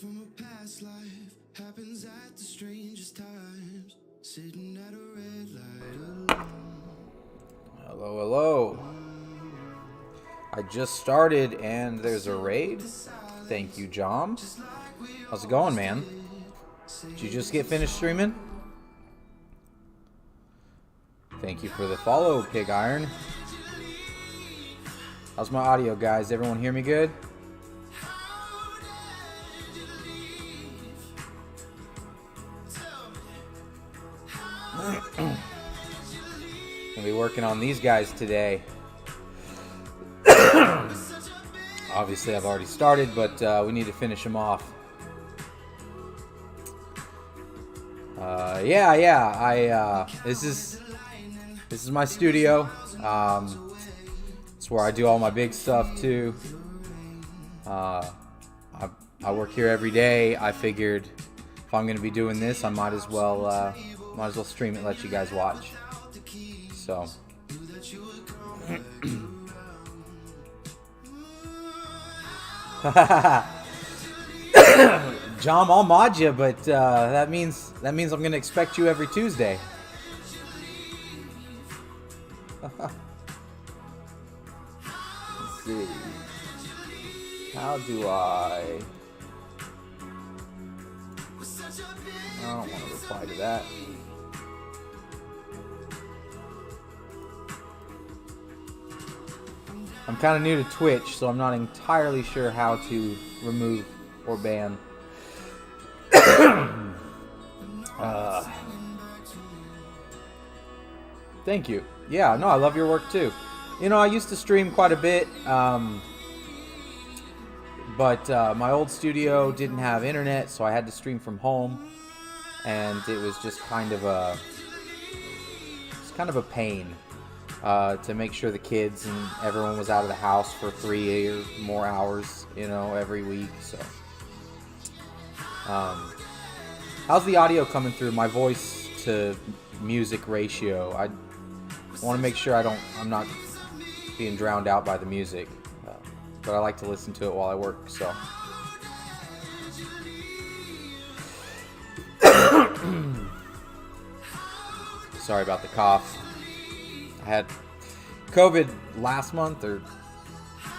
from a past life happens at the strangest times. Sitting at a red light alone. Hello, hello. I just started and there's a raid. Thank you, Jom. How's it going, man? Did you just get finished streaming? Thank you for the follow, Pig Iron. How's my audio, guys? Everyone hear me good? Gonna be working on these guys today. Obviously, I've already started, but we need to finish them off. This is my studio. It's where I do all my big stuff too. I work here every day. I figured if I'm gonna be doing this, I might as well stream it and let you guys watch. So. Jom, I'll mod you, but that means I'm gonna expect you every Tuesday. Let's see. How do I don't want to reply to that. I'm kind of new to Twitch, so I'm not entirely sure how to remove or ban. Thank you. Yeah, no, I love your work too. You know, I used to stream quite a bit, but my old studio didn't have internet, so I had to stream from home, and it was just kind of a pain. To make sure the kids and everyone was out of the house for 3 or more hours, you know, every week. So, how's the audio coming through? My voice to music ratio. I want to make sure I'm not being drowned out by the music, but I like to listen to it while I work. So. Sorry about the cough. I had COVID last month, or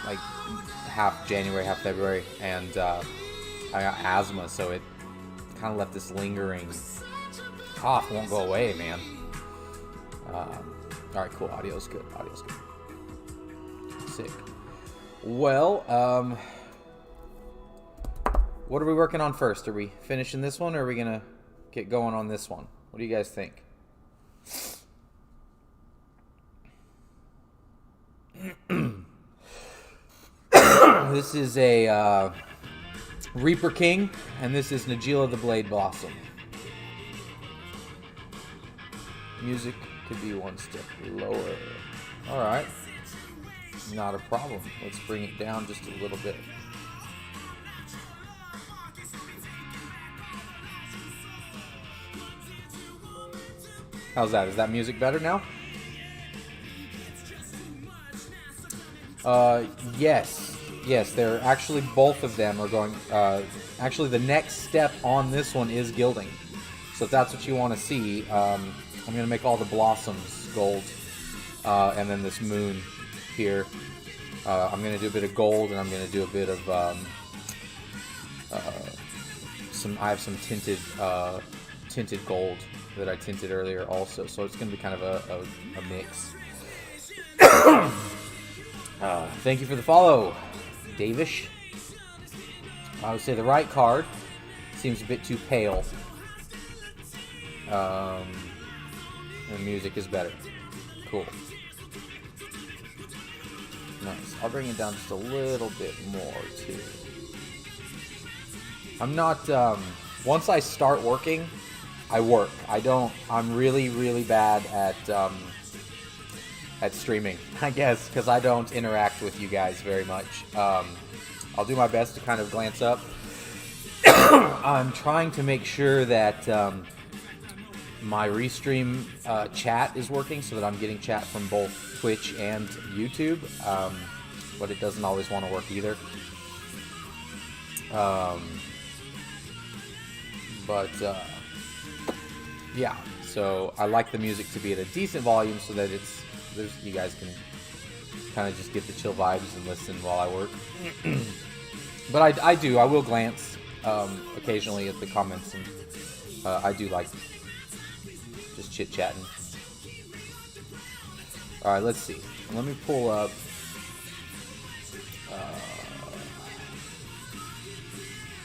like half January, half February, and I got asthma, so it kind of left this lingering cough. Won't go away, man. Alright, cool. Audio's good. Sick. Well, what are we working on first? Are we finishing this one, or are we going to get going on this one? What do you guys think? This is a Reaper King, and this is Najila the Blade Blossom. Music could be one step lower. Alright. Not a problem. Let's bring it down just a little bit. How's that? Is that music better now? Yes, they're actually, both of them are going, actually the next step on this one is gilding. So if that's what you want to see, I'm going to make all the blossoms gold, and then this moon here, I'm going to do a bit of gold, and I'm going to do a bit of, I have some tinted gold that I tinted earlier also, so it's going to be kind of a mix. Thank you for the follow, Davish. I would say the right card seems a bit too pale. The music is better. Cool. Nice. I'll bring it down just a little bit more too. I'm not, once I start working, I work. I'm really, really bad at streaming, I guess, because I don't interact with you guys very much. I'll do my best to kind of glance up. I'm trying to make sure that my restream chat is working, so that I'm getting chat from both Twitch and YouTube, but it doesn't always want to work either. But yeah, so I like the music to be at a decent volume so that you guys can kind of just get the chill vibes and listen while I work. But I will glance occasionally at the comments, and I do like just chit-chatting. Alright, let's see. Let me pull up...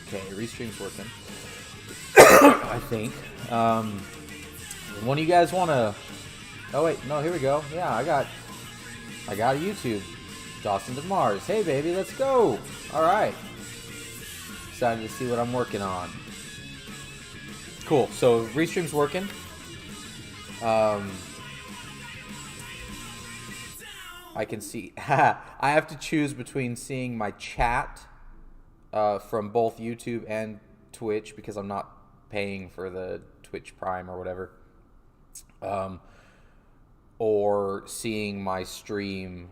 okay, Restream's working. I think. One of you guys want to... oh, wait. No, here we go. Yeah, I got a YouTube. Dawson to Mars. Hey, baby, let's go. Alright. Excited to see what I'm working on. Cool. So, Restream's working. I can see... I have to choose between seeing my chat from both YouTube and Twitch because I'm not paying for the Twitch Prime or whatever. Or seeing my stream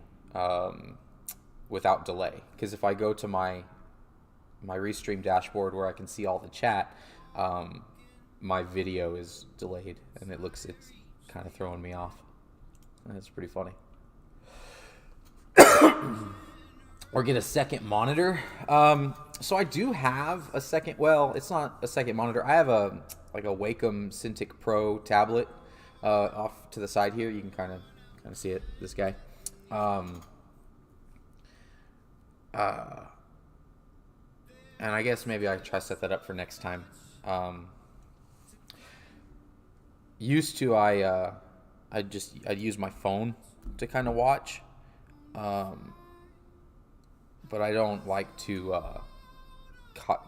without delay. Because if I go to my Restream dashboard where I can see all the chat, my video is delayed and it's kind of throwing me off. And it's pretty funny. Or get a second monitor. So I do have a second. Well, it's not a second monitor. I have a Wacom Cintiq Pro tablet off to the side here. You can kind of see it. This guy. And I guess maybe I try to set that up for next time. Used to I'd use my phone to kind of watch. But I don't like to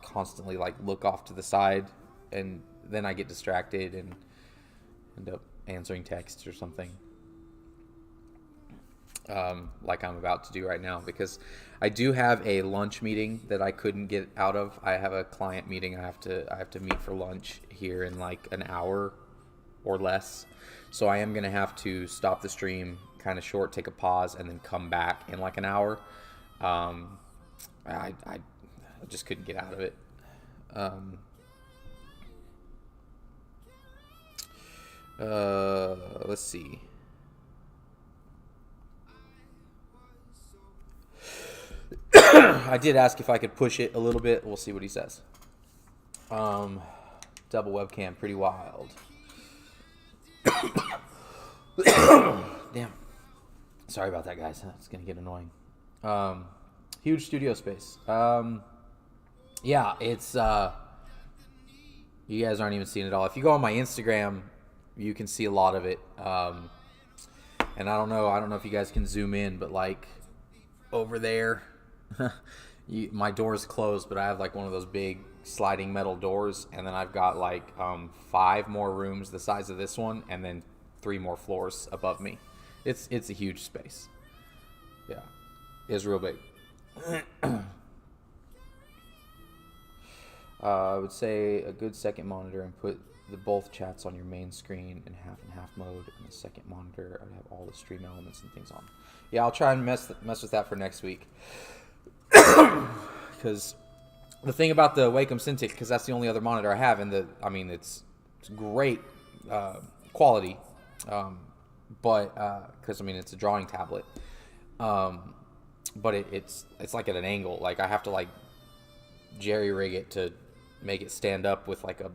constantly look off to the side, and then I get distracted and end up answering texts or something, like I'm about to do right now, because I do have a lunch meeting that I couldn't get out of. I have a client meeting I have to meet for lunch here in an hour or less, so I am gonna have to stop the stream kind of short, take a pause, and then come back in an hour. I just couldn't get out of it. Let's see. I did ask if I could push it a little bit. We'll see what he says. Double webcam, pretty wild. Damn. Sorry about that, guys. It's gonna get annoying. Huge studio space. Yeah, it's you guys aren't even seeing it all. If you go on my Instagram, you can see a lot of it. And I don't know if you guys can zoom in, but over there, my door's closed, but I have one of those big sliding metal doors, and then I've got 5 more rooms the size of this one, and then 3 more floors above me. It's a huge space. Yeah, it's real big. I would say a good second monitor and put both chats on your main screen in half and half mode, and the second monitor I would have all the stream elements and things on. Yeah, I'll try and mess with that for next week. Because the thing about the Wacom Cintiq, because that's the only other monitor I have, and it's great quality, but because it's a drawing tablet, but it's at an angle. I have to jerry rig it to make it stand up with a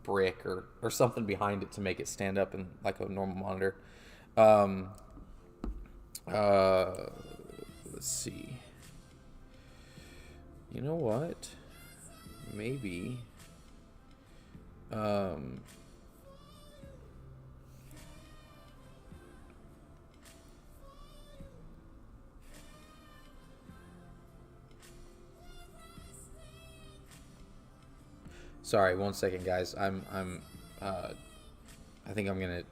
brick or something behind it to make it stand up in a normal monitor. Let's see. You know what? Maybe. Sorry, 1 second, guys. I think I'm gonna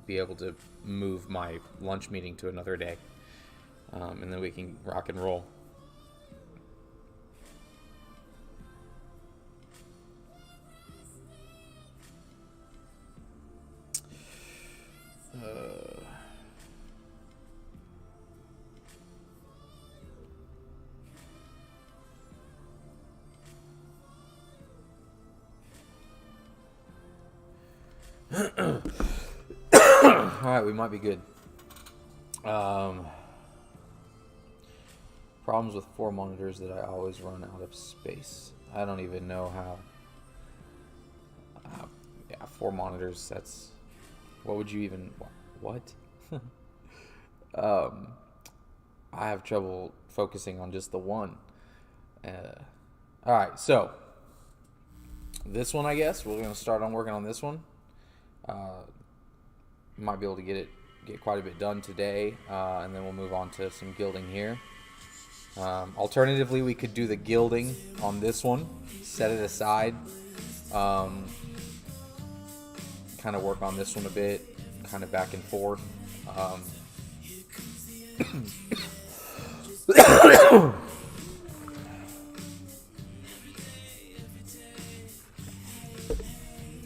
be able to move my lunch meeting to another day, and then we can rock and roll. Alright, we might be good. Problems with 4 monitors that I always run out of space. I don't even know how. Yeah, 4 monitors, that's... What would you even... What? I have trouble focusing on just the one. Alright, so... This one, I guess. We're going to start on working on this one. Might be able to get quite a bit done today, and then we'll move on to some gilding here. Alternatively, we could do the gilding on this one, set it aside, kind of work on this one a bit, kind of back and forth.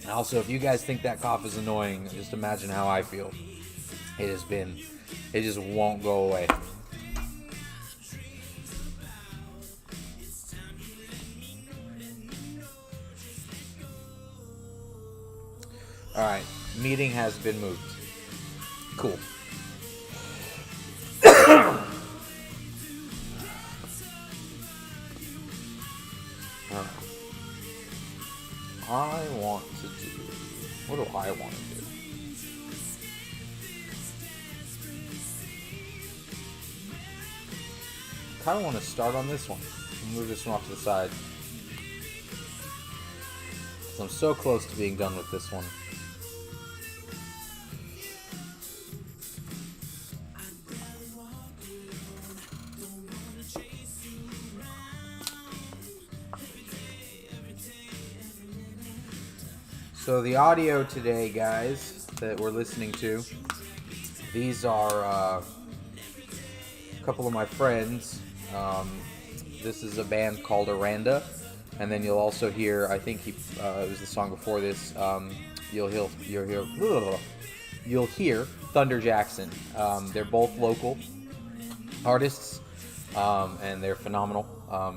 Also, if you guys think that cough is annoying, just imagine how I feel. It just won't go away. Alright, meeting has been moved. Cool. I want to do... What do I want to do? I kind of want to start on this one. Move this one off to the side. Because I'm so close to being done with this one. So the audio today, guys, that we're listening to, these are a couple of my friends. This is a band called Aranda, and then you'll also hear, I think it was the song before this, you'll hear Thunder Jackson. They're both local artists, and they're phenomenal. I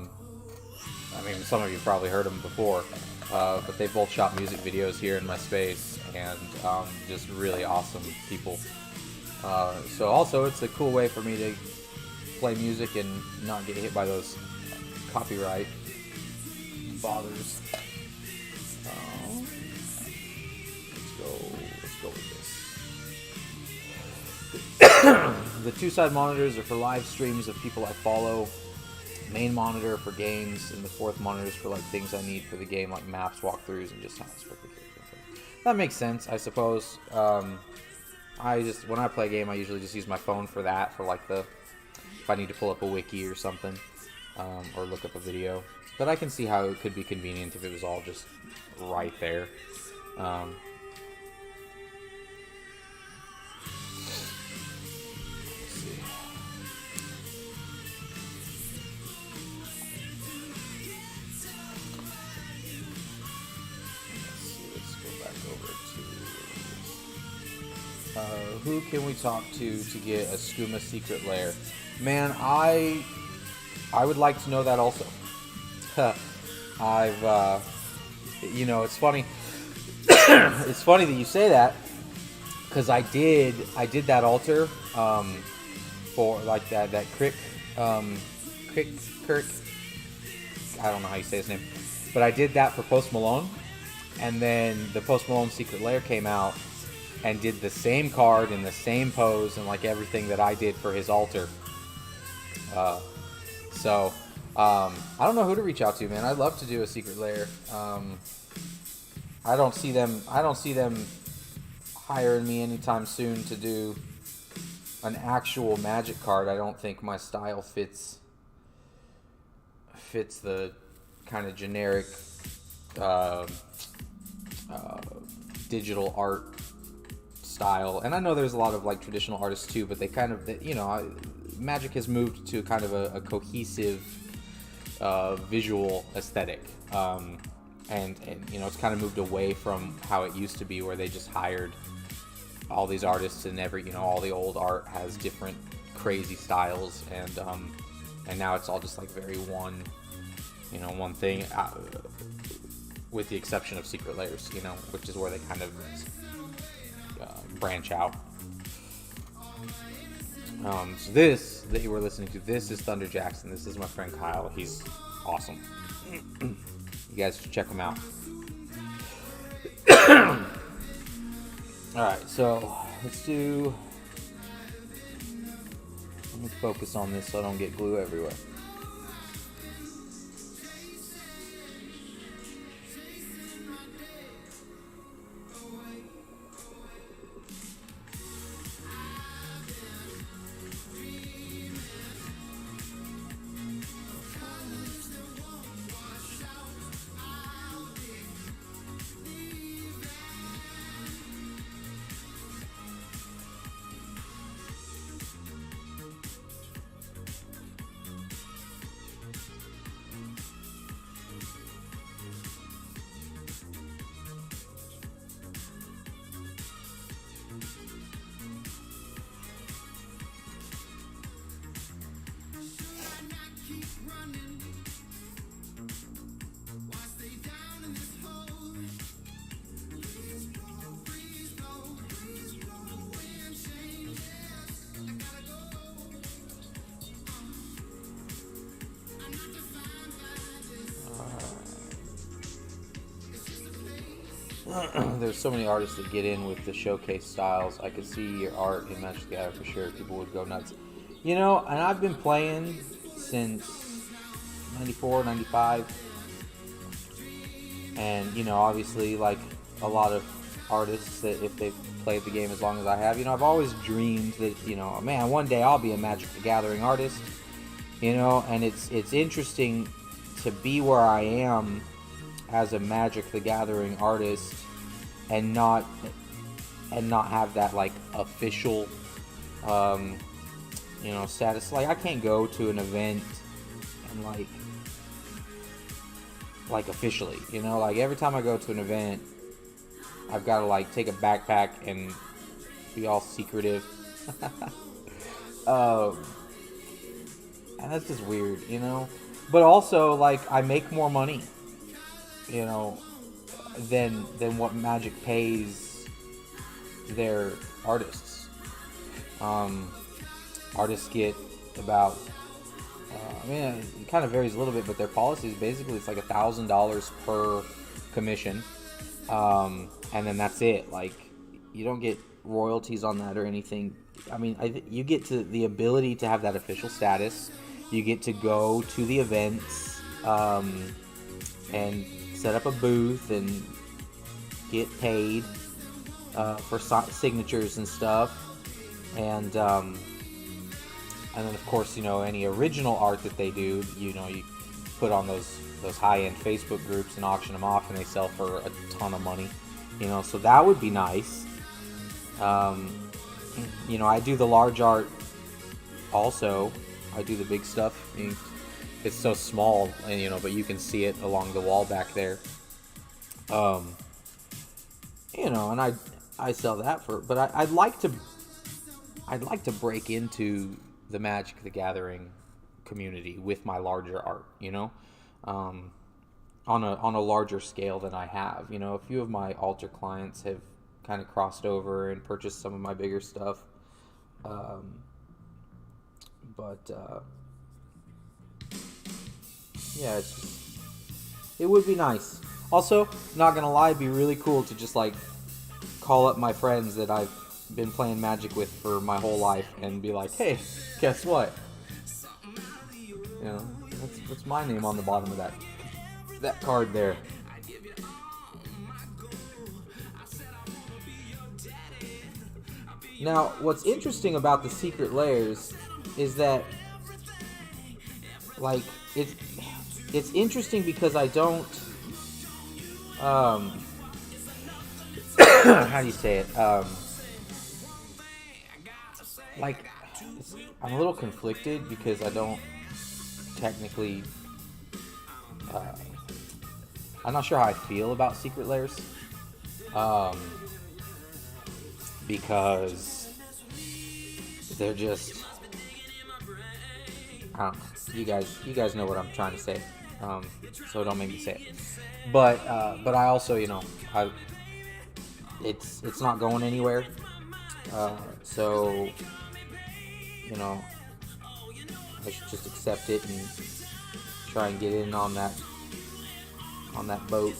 mean, some of you probably heard them before. But they both shot music videos here in my space, and just really awesome people. So also, it's a cool way for me to play music and not get hit by those copyright bothers. Let's go with this. The 2-side monitors are for live streams of people I follow. Main monitor for games, and the 4th monitor is for like things I need for the game, like maps, walkthroughs, and just how it's perfect. That makes sense, I suppose. When I play a game, I usually just use my phone for that, for like if I need to pull up a wiki or something, or look up a video. But I can see how it could be convenient if it was all just right there. Who can we talk to get a skooma secret lair? Man, I would like to know that also. It's funny. It's funny that you say that, because I did that altar for like that Kirk. I don't know how you say his name, but I did that for Post Malone, and then the Post Malone Secret Lair came out and did the same card in the same pose and like everything that I did for his altar. I don't know who to reach out to, man. I'd love to do a secret lair. I don't see them hiring me anytime soon to do an actual Magic card. I don't think my style fits the kind of generic digital art style. And I know there's a lot of like traditional artists too, but they kind of, Magic has moved to kind of a cohesive visual aesthetic, and it's kind of moved away from how it used to be, where they just hired all these artists, and all the old art has different crazy styles, and now it's all just like very one thing, with the exception of Secret Lairs, which is where they kind of branch out. So this that you were listening to, this is Thunder Jackson. This is my friend Kyle. He's awesome. You guys should check him out. Alright, so let me focus on this so I don't get glue everywhere. There's so many artists that get in with the showcase styles. I could see your art in Magic the Gathering for sure. People would go nuts. You know, and I've been playing since 94, 95. And, you know, obviously, like a lot of artists that if they've played the game as long as I have, you know, I've always dreamed that, you know, man, one day I'll be a Magic the Gathering artist. You know, and it's interesting to be where I am as a Magic the Gathering artist and not have that like official you know, status. Like I can't go to an event and like officially, you know, like every time I go to an event I've got to like take a backpack and be all secretive. And that's just weird, you know. But also like I make more money, you know, than what Magic pays their artists. Artists get about, I mean, it kind of varies a little bit, but their policy is basically it's like $1,000 per commission, and then that's it. Like you don't get royalties on that or anything. I mean, you get to the ability to have that official status. You get to go to the events and set up a booth and get paid for signatures and stuff, and then of course, you know, any original art that they do, you know, you put on those high-end Facebook groups and auction them off, and they sell for a ton of money, you know. So that would be nice. You know, I do the large art also. I do the big stuff. I mean, it's so small, and you know, but you can see it along the wall back there. You know, and I sell that for, but I'd like to break into the Magic the Gathering community with my larger art, you know, on a larger scale than I have. You know, a few of my altar clients have kind of crossed over and purchased some of my bigger stuff. But yeah, it would be nice. Also, not gonna lie, it'd be really cool to just like call up my friends that I've been playing Magic with for my whole life and be like, hey, guess what? You know, that's my name on the bottom of that card there. Now, what's interesting about the secret layers is that, like, it's interesting because I don't, how do you say it? Like, I'm a little conflicted because I don't technically, I'm not sure how I feel about secret layers. Because they're just, I don't know. You guys know what I'm trying to say. So don't make me say it. But I also, you know, it's not going anywhere. So, you know, I should just accept it and try and get in on that boat.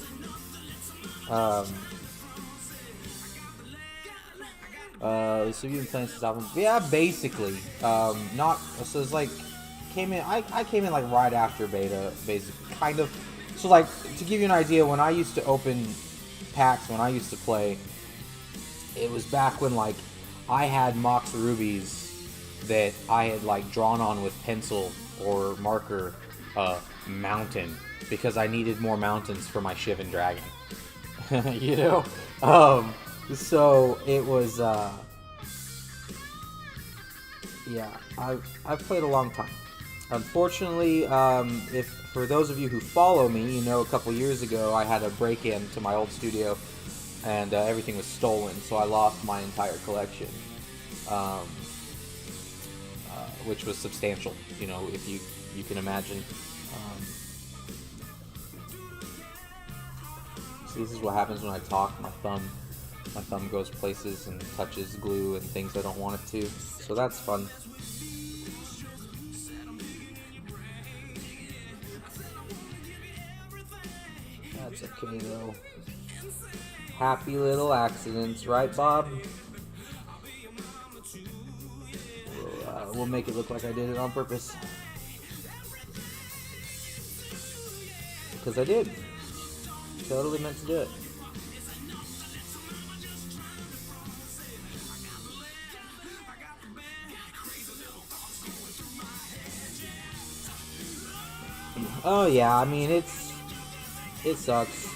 So you've been playing since album? Yeah, basically. Not so it's like came in. I came in like right after beta, basically, kind of. So like to give you an idea, when I used to open packs, when I used to play, it was back when like I had Mox Rubies that I had like drawn on with pencil or marker mountain because I needed more mountains for my Shivan Dragon. You know? So it was yeah, I've played a long time. Unfortunately, if for those of you who follow me, you know a couple years ago I had a break-in to my old studio and everything was stolen, so I lost my entire collection. Which was substantial, you know, if you can imagine. See, this is what happens when I talk. My thumb goes places and touches glue and things I don't want it to. So that's fun. That's okay though. Happy little accidents, right, Bob? We'll make it look like I did it on purpose. Because I did. Totally meant to do it. Oh yeah, I mean it sucks.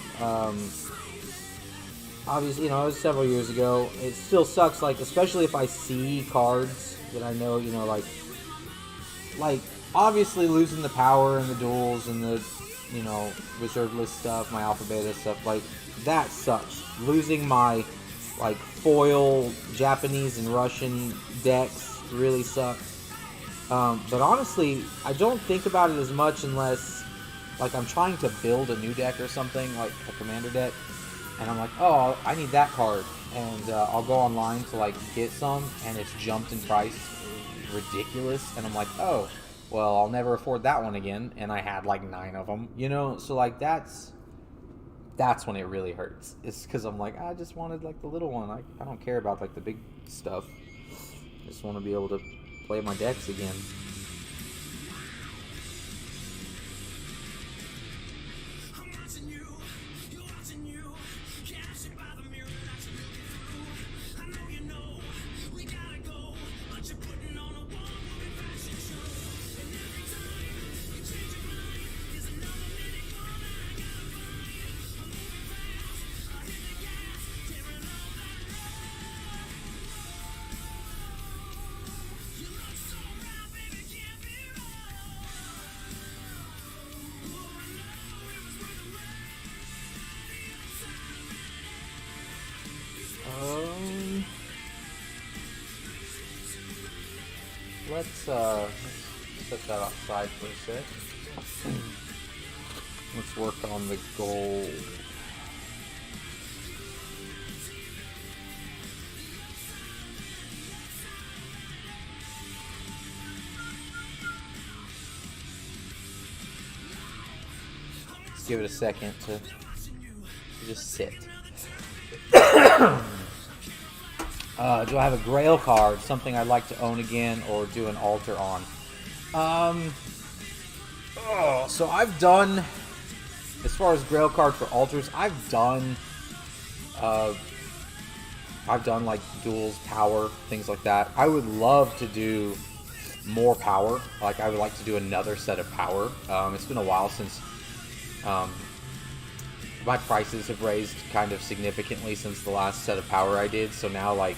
Obviously, you know, it was several years ago. It still sucks, like especially if I see cards that I know, you know, like obviously losing the power and the duels and the, you know, reserve list stuff, my alpha beta stuff, like that sucks. Losing my like foil Japanese and Russian decks really sucks. But honestly, I don't think about it as much unless like I'm trying to build a new deck or something, like a commander deck, and I'm like, oh, I need that card, and I'll go online to like get some, and it's jumped in price ridiculous, and I'm like, oh, well, I'll never afford that one again, and I had like 9 of them, you know. So like that's when it really hurts. It's because I'm like, I just wanted like the little one. I don't care about like the big stuff. I just want to be able to play my decks again. Let's set that aside for a sec. Let's work on the gold. Let's give it a second to just sit. Do I have a Grail card, something I'd like to own again, or do an altar on? So I've done, as far as Grail card for altars, I've done like duels, power, things like that. I would love to do more power. Like I would like to do another set of power. It's been a while since my prices have raised kind of significantly since the last set of power I did. So now, like,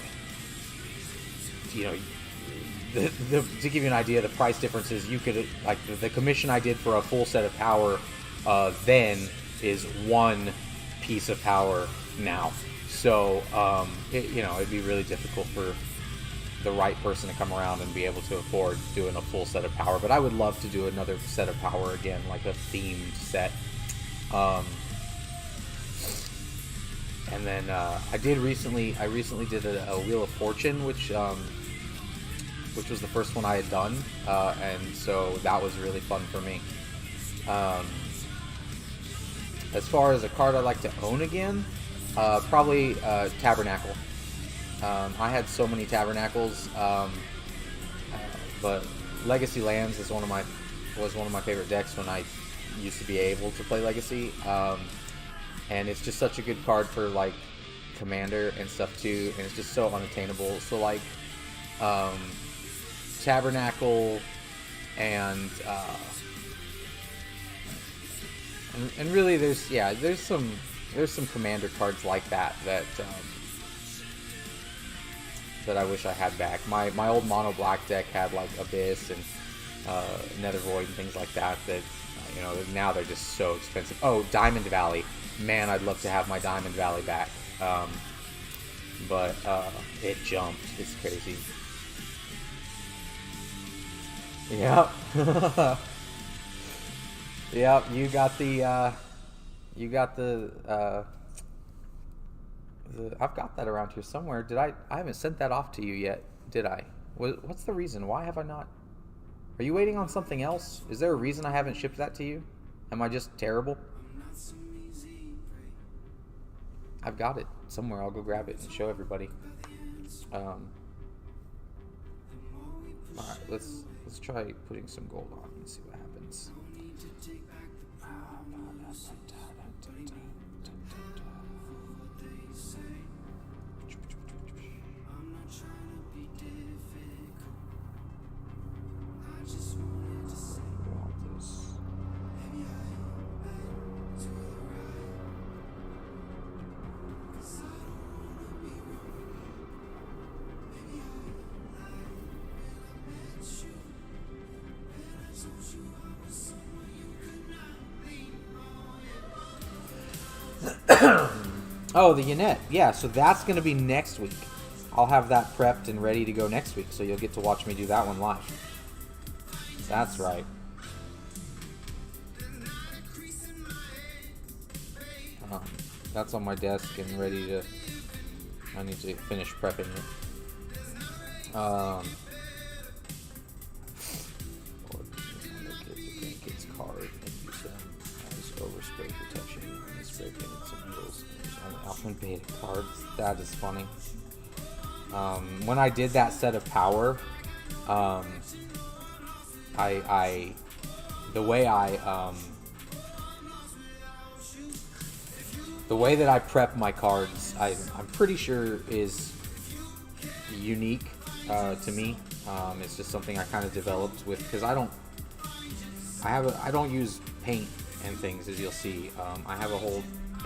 you know, to give you an idea, the price differences, you could, like, the commission I did for a full set of power then is 1 piece of power now. So, you know, it'd be really difficult for the right person to come around and be able to afford doing a full set of power. But I would love to do another set of power again, like a themed set. And then I recently did a Wheel of Fortune, which was the first one I had done, and so that was really fun for me. As far as a card I'd like to own again, probably Tabernacle. I had so many Tabernacles, but Legacy Lands was one of my favorite decks when I used to be able to play Legacy, and it's just such a good card for like Commander and stuff too, and it's just so unattainable. So like Tabernacle and really there's some Commander cards like that that I wish I had back. My old mono black deck had like Abyss and Nether Void and things like that now they're just so expensive. Oh, Diamond Valley. Man, I'd love to have my Diamond Valley back. But it jumped. It's crazy. Yep. Yep, you got the I've got that around here somewhere. I haven't sent that off to you yet, did I? What's the reason? Why have I not? Are you waiting on something else? Is there a reason I haven't shipped that to you? Am I just terrible? I've got it somewhere. I'll go grab it and show everybody. Alright, let's try putting some gold on and see what happens. Oh, the Yannette. Yeah, so that's going to be next week. I'll have that prepped and ready to go next week, so you'll get to watch me do that one live. That's right. That's on my desk and ready to... I need to finish prepping it. Kids card and use them as overspray protection and spray painted some wheels. There's only alpha and beta cards. That is funny. When I did that set of power, the way that I prep my cards, I'm pretty sure is unique to me. It's just something I kind of developed with, because I don't use paint and things, as you'll see. I have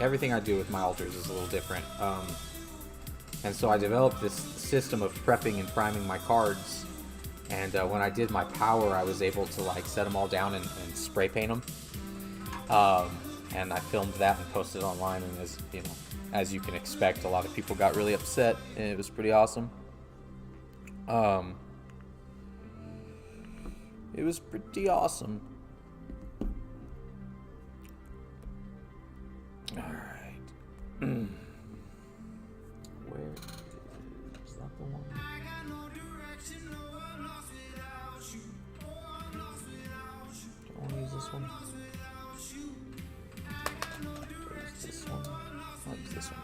everything I do with my altars is a little different. And so I developed this system of prepping and priming my cards. And when I did my power, I was able to like set them all down and spray paint them. And I filmed that and posted it online. And as you can expect, a lot of people got really upset, and it was pretty awesome. It was pretty awesome. All right. Where is that the one? Do I want to use this one? Use this one. I'll use this one.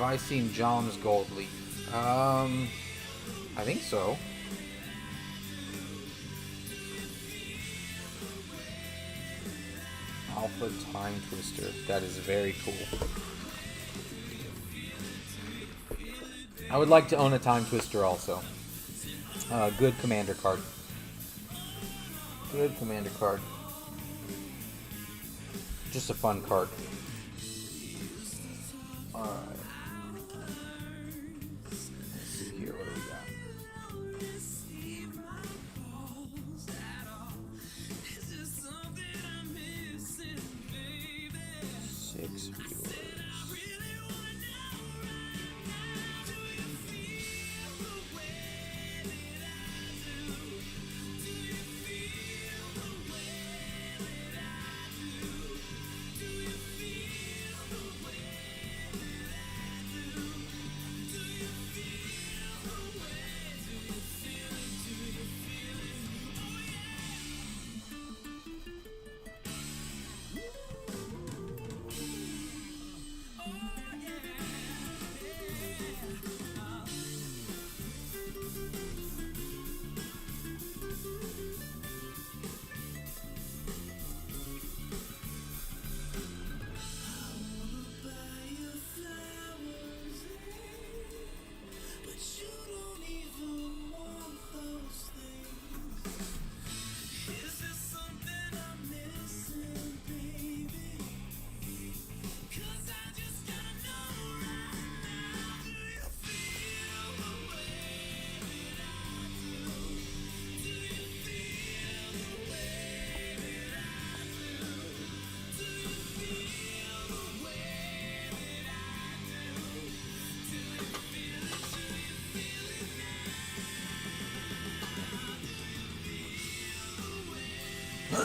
I seen John's gold leaf? I think so. Alpha Time Twister. That is very cool. I would like to own a Time Twister also. Good commander card. Good commander card. Just a fun card. Alright. Let's see here, what do we got? 6 viewers.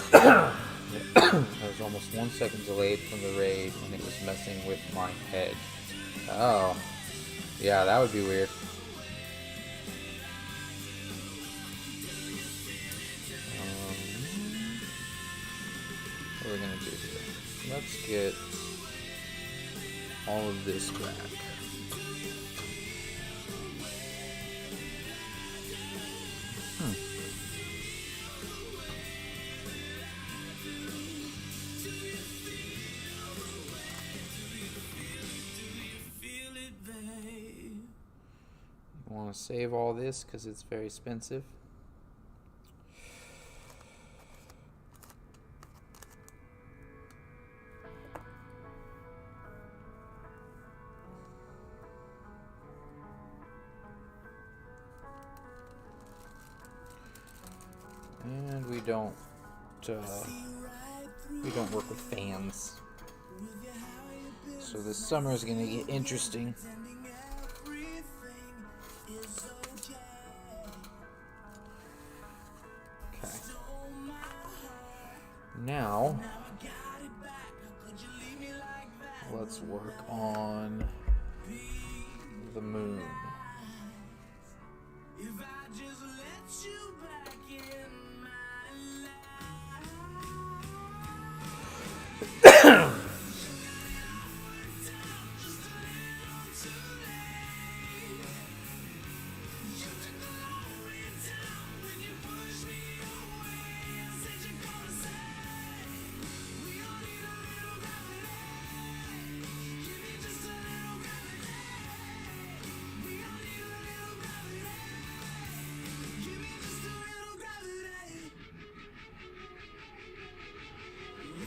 I was almost 1 second delayed from the raid and it was messing with my head. Oh. Yeah, that would be weird. What are we gonna do here? Let's get all of this back. Want to save all this because it's very expensive. And we don't work with fans, so this summer is gonna get interesting. Now, let's work on the moon.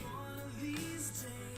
One of these days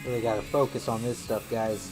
Really gotta focus on this stuff, guys.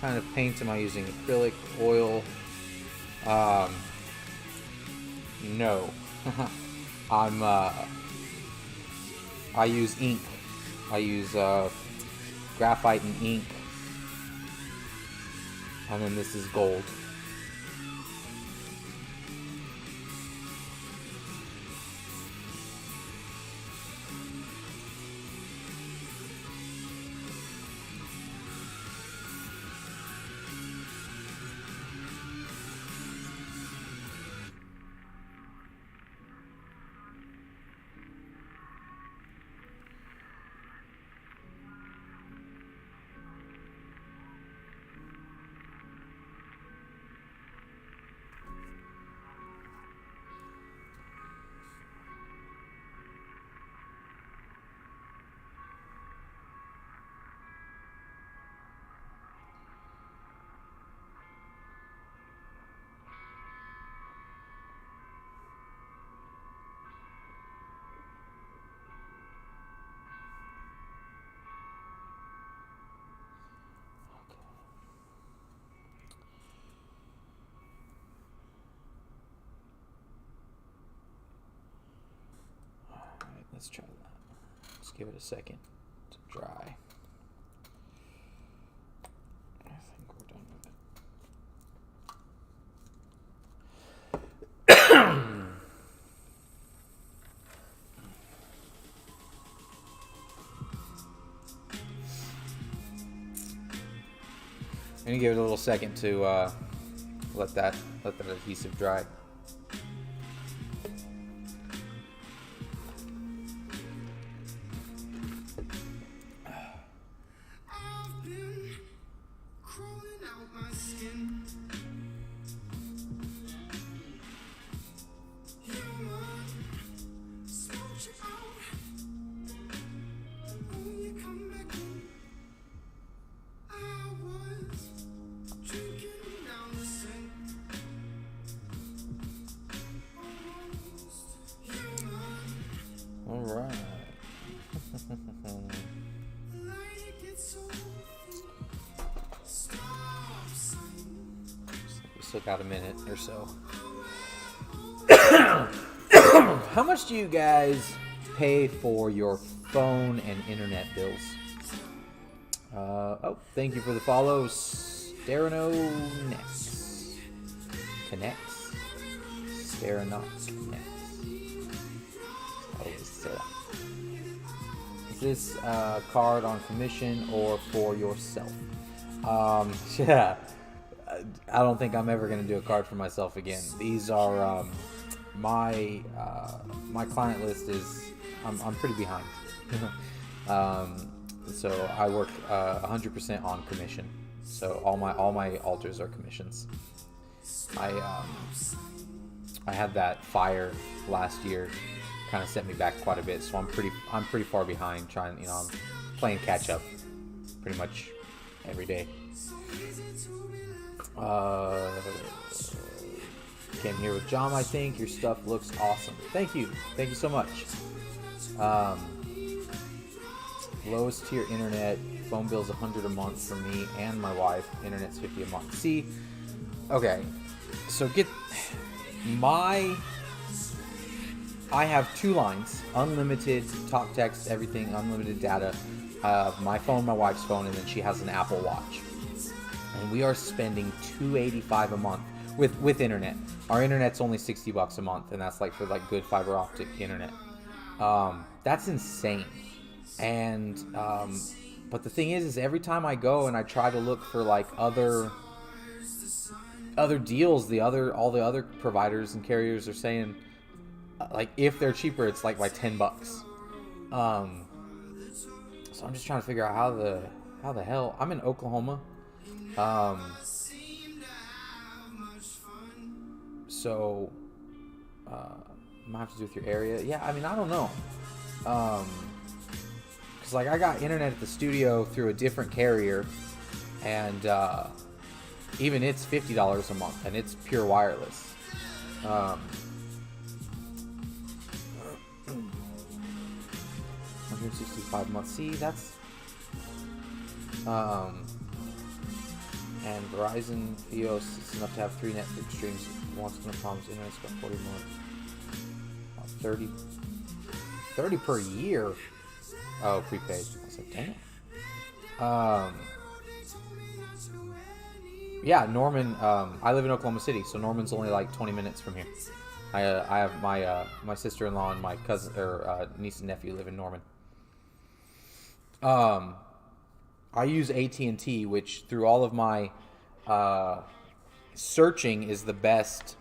Kind of paint am I using? Acrylic, oil? No. I use ink. I use graphite and ink. And then this is gold. Let's try that. Let's give it a second to dry. I think we're done with it. I'm gonna give it a little second to let that adhesive dry. Alright. We still got a minute or so. How much do you guys pay for your phone and internet bills? Oh, thank you for the follow, Sterano Next. Connects. Steranox Next. Is this card on commission or for yourself? Yeah, I don't think I'm ever going to do a card for myself again. These are my client list is I'm pretty behind. So I work 100% on commission. So all my altars are commissions. I had that fire last year. Kind of set me back quite a bit, so I'm pretty far behind. Trying, I'm playing catch up pretty much every day. Came here with John. I think your stuff looks awesome. Thank you so much. Lowest tier internet, phone bill's $100 a month for me and my wife. Internet's $50 a month. See, okay, so I have 2 lines, unlimited talk, text, everything, unlimited data. my phone, my wife's phone, and then she has an Apple Watch. And we are spending $285 a month with internet. Our internet's only $60 a month, and that's like for like good fiber optic internet. That's insane. And but the thing is every time I go and I try to look for like other deals, all the other providers and carriers are saying like if they're cheaper, it's like by $10. So I'm just trying to figure out how the hell. I'm in Oklahoma. So might have to do with your area. Yeah, I mean, I don't know. Cause like I got internet at the studio through a different carrier, and even it's $50 a month, and it's pure wireless. 165 months. See, that's and Verizon EOS is enough to have 3 Netflix streams. Once no problems. Internet's about 40 months. 30 per year. Oh, prepaid. I was like, damn. Yeah, Norman. I live in Oklahoma City, so Norman's only like 20 minutes from here. I have my sister-in-law and my cousin or niece and nephew live in Norman. I use AT&T, which through all of my searching is the best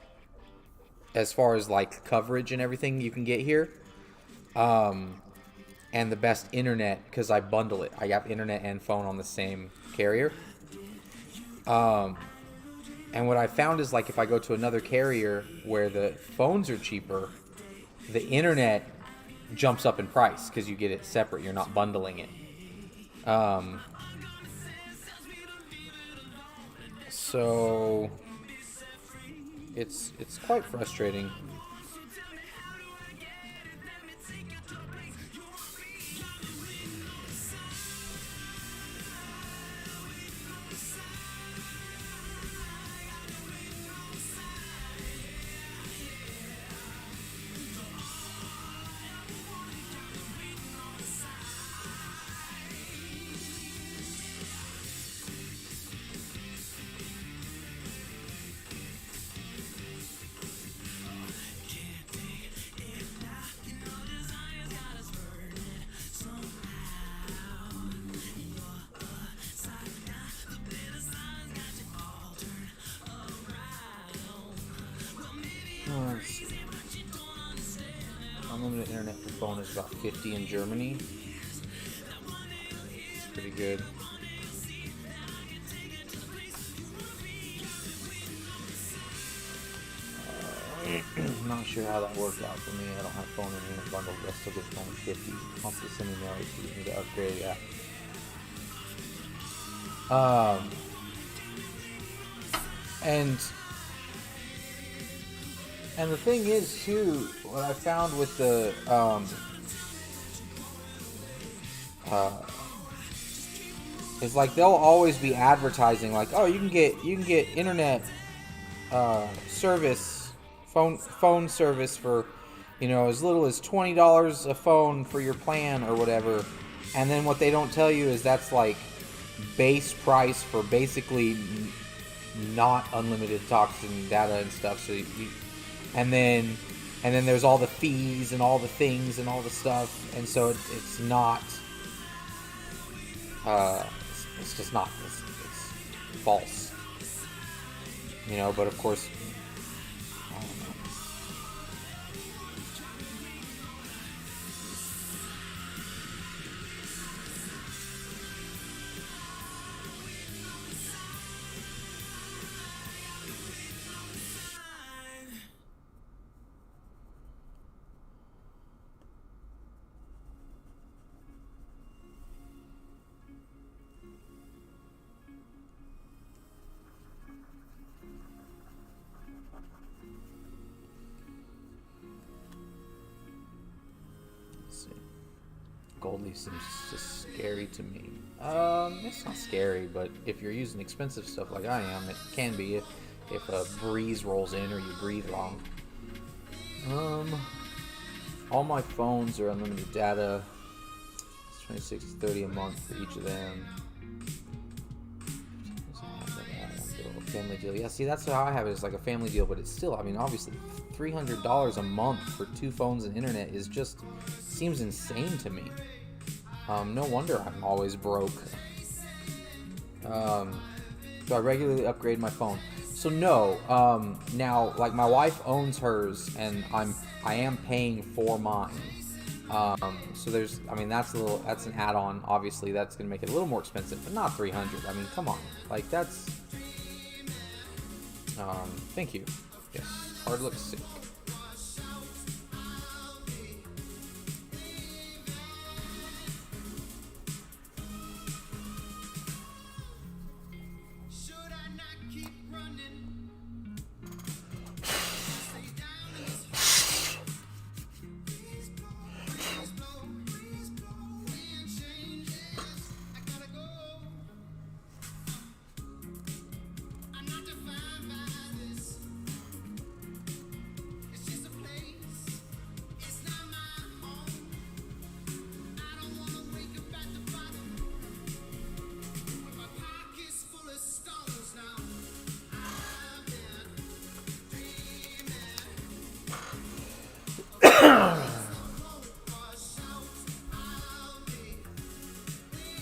as far as like coverage and everything you can get here. And the best internet because I bundle it. I have internet and phone on the same carrier. And what I found is like if I go to another carrier where the phones are cheaper, the internet jumps up in price because you get it separate. You're not bundling it. So it's quite frustrating. Unlimited internet for phone is about 50 in Germany. It's pretty good. I'm not sure how that worked out for me. I don't have phone and internet bundled. I still get phone 50. Constantly sending mail to me to upgrade. Yeah. And the thing is, too, what I found with the is like they'll always be advertising like, oh, you can get internet service, phone service for, you know, as little as $20 a phone for your plan or whatever. And then what they don't tell you is that's like base price for basically not unlimited talks and data and stuff. So and then there's all the fees and all the things and all the stuff, and so it's not. It's just not. It's false. You know, but of course. I don't know. Gold leaf seems just scary to me. It's not scary, but if you're using expensive stuff like I am, it can be if a breeze rolls in or you breathe wrong. All my phones are unlimited data. $26.30 a month for each of them. Family deal. Yeah, see, that's how I have it. It's like a family deal, but it's still, I mean, obviously, $300 a month for 2 phones and internet is just, seems insane to me. No wonder I'm always broke. So I regularly upgrade my phone. So no, now, like, my wife owns hers, and I am paying for mine. So there's, I mean, that's an add-on. Obviously, that's gonna make it a little more expensive, but not $300. I mean, come on, like, that's. Thank you. Yes, hard looks sick.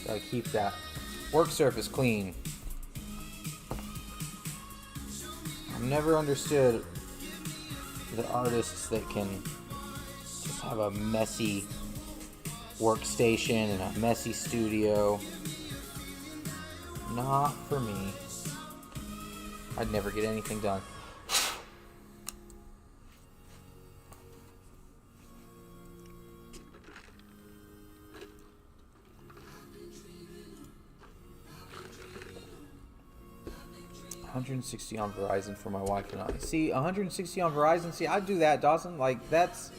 Gotta keep that work surface clean. I've never understood the artists that can just have a messy workstation and a messy studio. Not for me. I'd never get anything done. $160 on Verizon for my wife and I. See, $160 on Verizon. See, I'd do that, Dawson. Like, that's.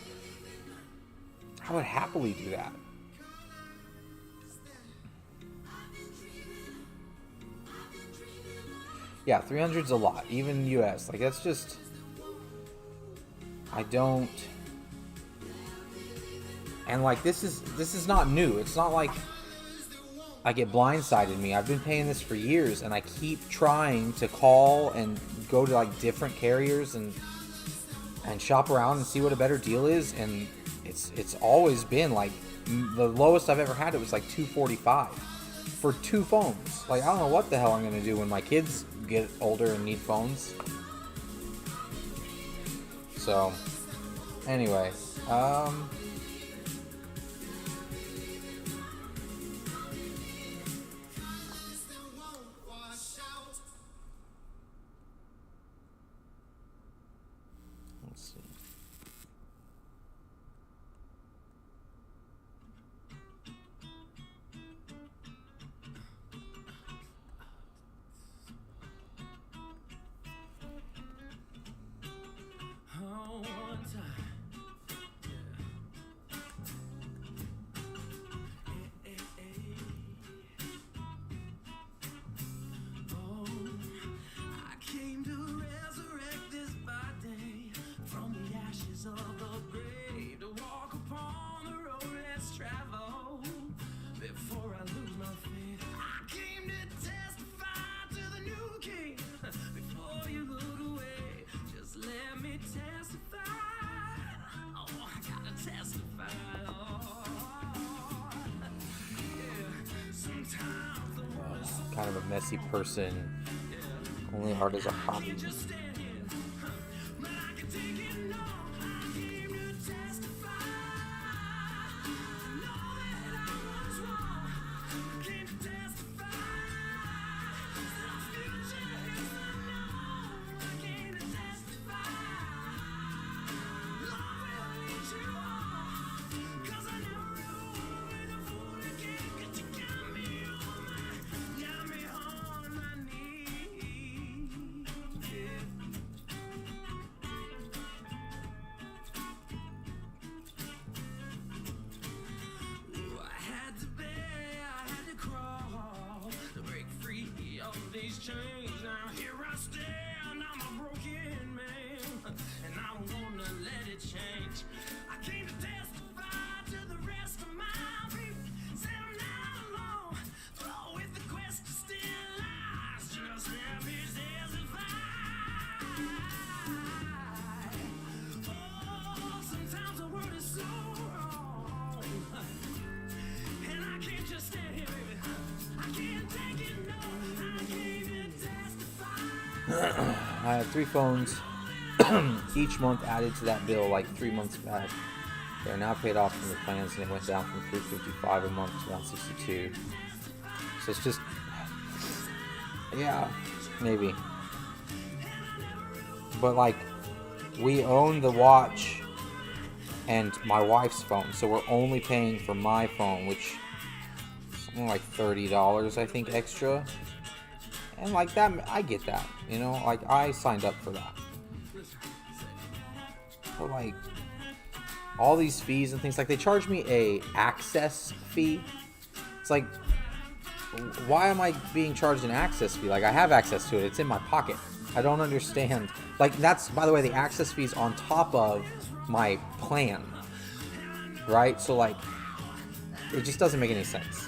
I would happily do that. Yeah, 300's a lot, even US. Like, that's just. I don't. And like, this is not new. It's not like I get blindsided me. I've been paying this for years, and I keep trying to call and go to like different carriers and shop around and see what a better deal is. And it's always been like the lowest I've ever had. It was like $245 for 2 phones. Like, I don't know what the hell I'm gonna do when my kids get older and need phones. So, anyway, kind of a messy person. Only art is a hobby. Change. I came to testify to the rest of my people. I have 3 phones. Each month added to that bill like 3 months back. They are now paid off from the plans, and it went down from $355 a month to $162. So it's just, yeah, maybe. But like, we own the watch and my wife's phone, so we're only paying for my phone, which is something like $30, I think, extra. And like that, I get that, you know, like I signed up for that. But like, all these fees and things, like they charge me a access fee. It's like, why am I being charged an access fee? Like, I have access to it. It's in my pocket. I don't understand. Like, that's, by the way, the access fee's on top of my plan, right? So like, it just doesn't make any sense.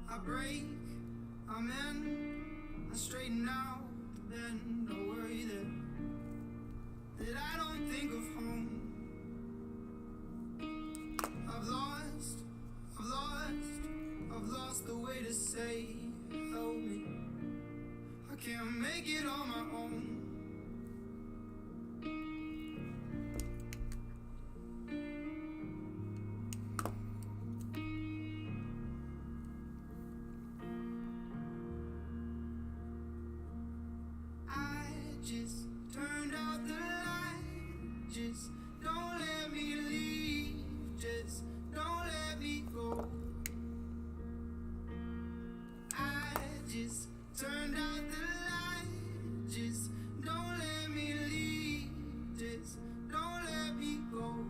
I break, I'm in, I straighten out the bend. Don't worry that I don't think of home. I've lost the way to say help me. I can't make it on my own. Just turned out the light. Just don't let me leave. Just don't let me go. I just turned out the light. Just don't let me leave. Just don't let me go.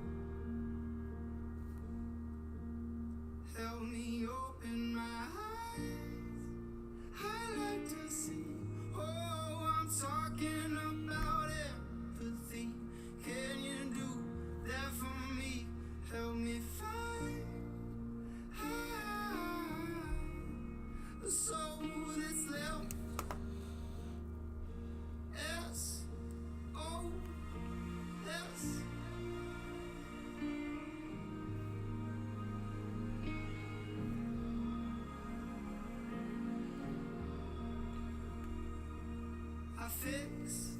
Help me open my eyes. I like to see. Oh, I'm talking about empathy. Can you do that for me? Help me find a soul that's left. SOS. I fix,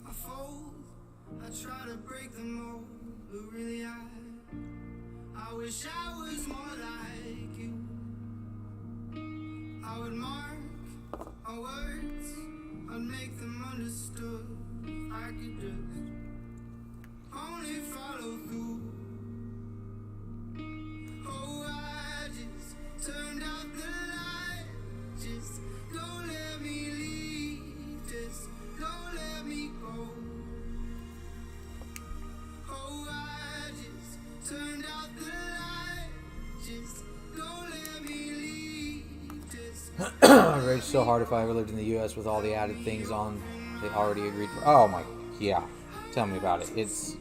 I fold, I try to break the mold, but really I wish I was more like you. I would mark our words, I'd make them understood. I could just only follow through. Oh, I just turned out the light. Just don't let me leave. Just don't let me go. Oh, I just turned out the light. Just don't let me leave. Just I'd rage so hard if I ever lived in the U.S. with all the added things on they already agreed for. Oh my, yeah. Tell me about it. It's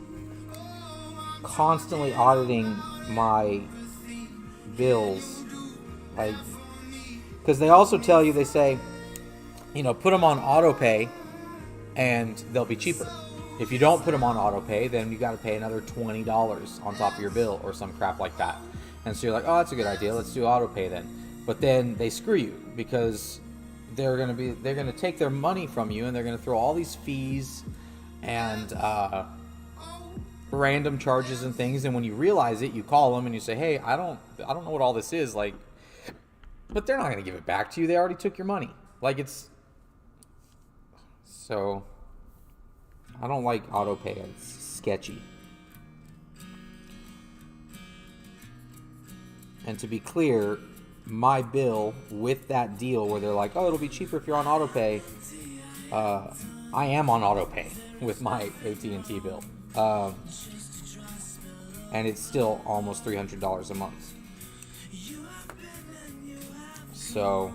constantly auditing my bills Like, because they also tell you, they say, you know, put them on auto pay and they'll be cheaper. If you don't put them on auto pay, then you got to pay another $20 on top of your bill or some crap like that. And so you're like, oh, that's a good idea. Let's do auto pay then. But then they screw you because they're gonna take their money from you and they're gonna throw all these fees and random charges and things. And when you realize it, you call them and you say, hey, I don't know what all this is, like. But they're not gonna give it back to you. They already took your money. Like, it's so. I don't like auto pay. It's sketchy. And to be clear, my bill with that deal where they're like, oh, it'll be cheaper if you're on auto pay. I am on auto pay with my AT&T bill. And it's still almost $300 a month. So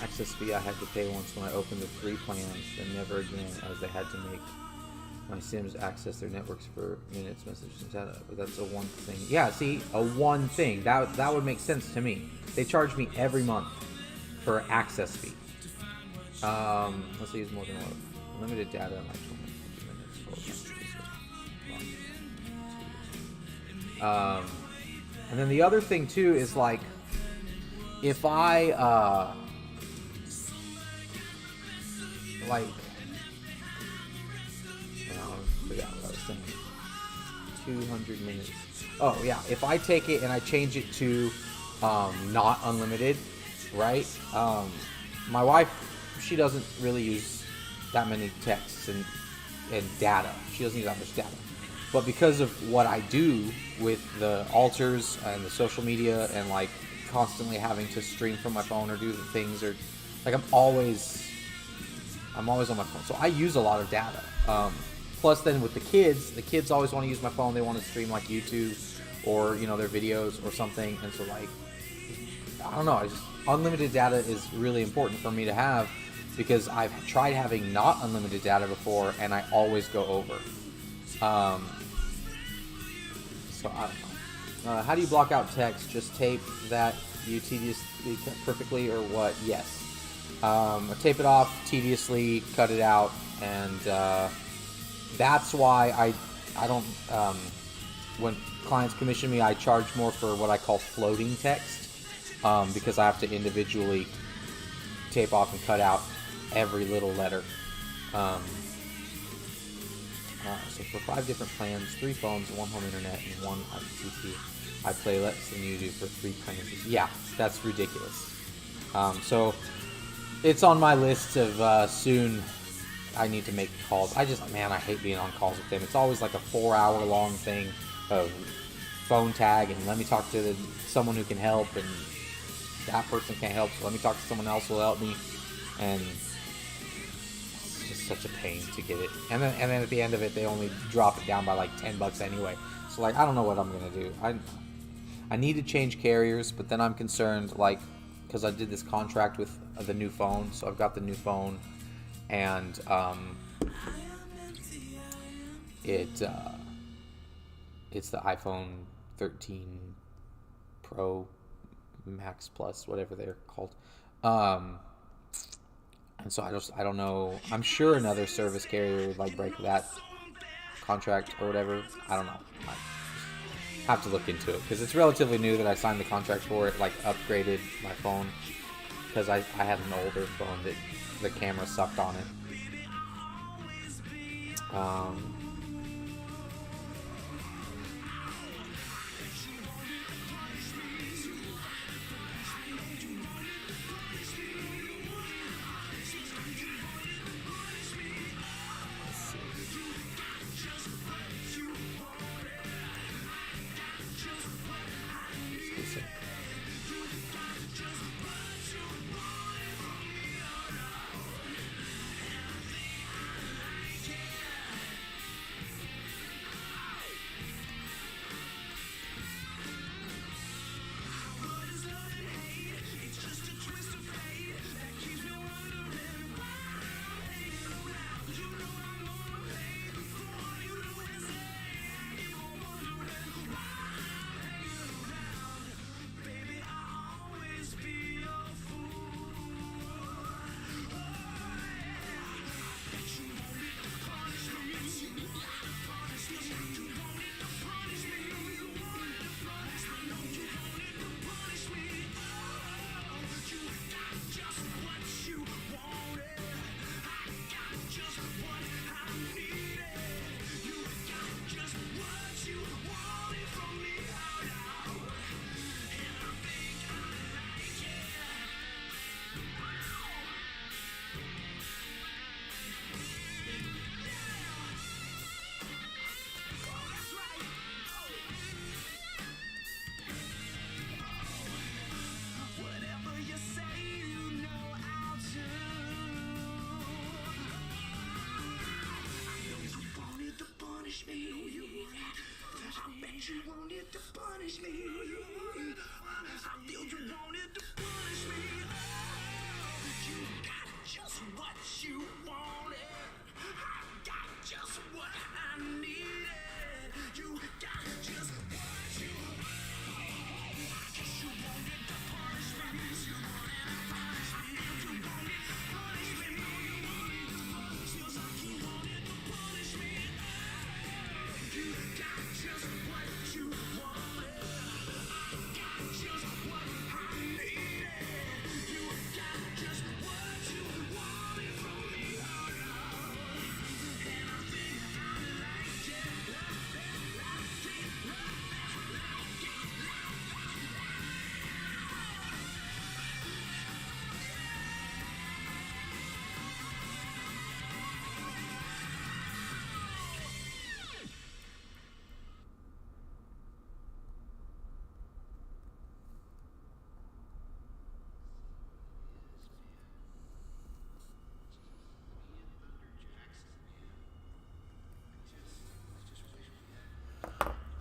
access fee I had to pay once when I opened the free plans, then never again, as they had to make my Sims access their networks for minutes, messages, and data. But that's a one thing. Yeah, see, a one thing. That would make sense to me. They charge me every month for access fee. Let's use more than one. Limited data and actual minutes. And then the other thing too is like, if I like, I forgot what I was saying. 200 minutes. Oh yeah, if I take it and I change it to not unlimited, right? My wife, she doesn't really use that many texts and data. She doesn't use that much data. But because of what I do with the altars and the social media and like constantly having to stream from my phone or do the things, or like I'm always on my phone. So I use a lot of data. Plus then with the kids always want to use my phone. They want to stream like YouTube or, you know, their videos or something. And so like, I don't know, unlimited data is really important for me to have because I've tried having not unlimited data before and I always go over. So I don't know. How do you block out text? Just tape that you tediously perfectly or what? Yes. Tape it off tediously, cut it out, and that's why I don't, when clients commission me, I charge more for what I call floating text, because I have to individually tape off and cut out every little letter. So for 5 different plans, 3 phones, 1 home internet, and 1 IPTV, I play less than you do for 3 plans. Yeah, that's ridiculous. So it's on my list of soon I need to make calls. I hate being on calls with them. It's always like a 4-hour long thing of phone tag and let me talk to someone who can help, and that person can't help, so let me talk to someone else who will help me, and it's just such a pain to get it. And then at the end of it, they only drop it down by like $10 anyway. So like, I don't know what I'm gonna do. I need to change carriers, but then I'm concerned, like, because I did this contract with the new phone, so I've got the new phone, and it's the iPhone 13 Pro Max Plus, whatever they're called, and so I don't know. I'm sure another service carrier would like break that contract or whatever. I don't know. I have to look into it because it's relatively new that I signed the contract for it. Like, upgraded my phone because I had an older phone that the camera sucked on it. you wanted to punish me. I feel you wanted to punish me. You got just what you wanted. I got just what I needed. You got just what you wanted. You wanted to punish me. You wanted to punish me. You wanted to punish me. Feels like you wanted to punish me. You got just what you wanted. I got just what I needed. You got just what you wanted from me. And I think I like it.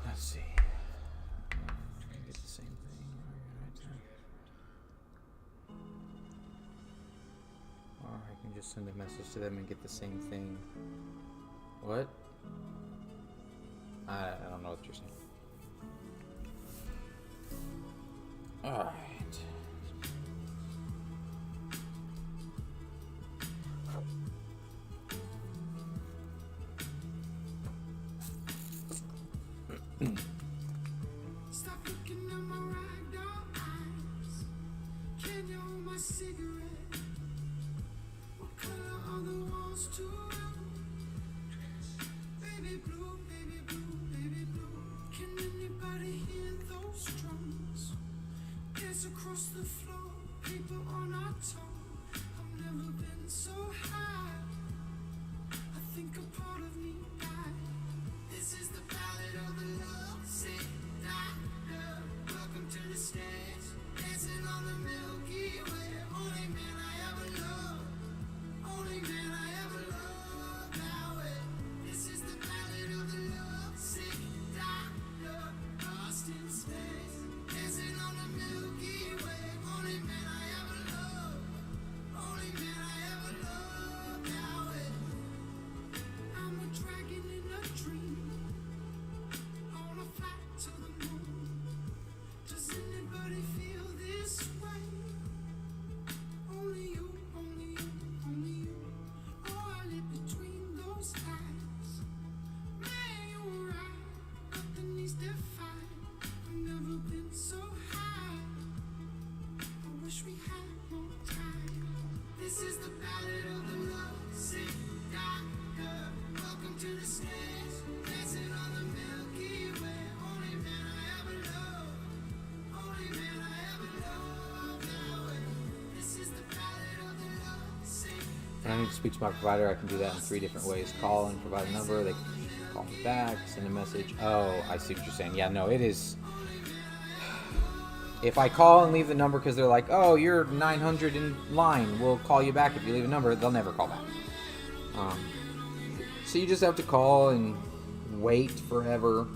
Let's see. Get the same thing. Or I can just send a message to them and get the same thing. What? I don't know what you're saying. Alright. Stop looking at my ragdoll eyes. Can you hold my cigarette? What color are the walls to you? Baby blue, baby blue, baby blue. Can anybody hear those drums? Dance across the floor, paper on our tongue. I've never been so high. I think a part of me died. This is the ballad of the love sick doctor. Welcome to the stage, dancing on the Milky Way. Only man I ever loved, only man I ever loved. Now this is the ballad of the love sick doctor. Lost in space, dancing on the Milky Way. Only man I ever loved, only man I ever loved. Now I'm a dragon in a dream, on a flight to the moon. Does anybody feel this way? Only you, only you, only you. Oh, I live between those eyes. Man, you were right, nothing needs defined. I've never been so high. I wish we had more time. This is the ballad of the love sick doctor. Welcome to the stage, dancing on the Milky Way. Only man I ever loved, only man I ever loved. Now this is the ballad of the love sick. When I need to speak to my provider, I can do that in 3 different ways. Call and provide a number. They can call me back, send a message. Oh, I see what you're saying. Yeah, no, it is. If I call and leave the number because they're like, oh, you're 900 in line, we'll call you back if you leave a number, they'll never call back. So you just have to call and wait forever.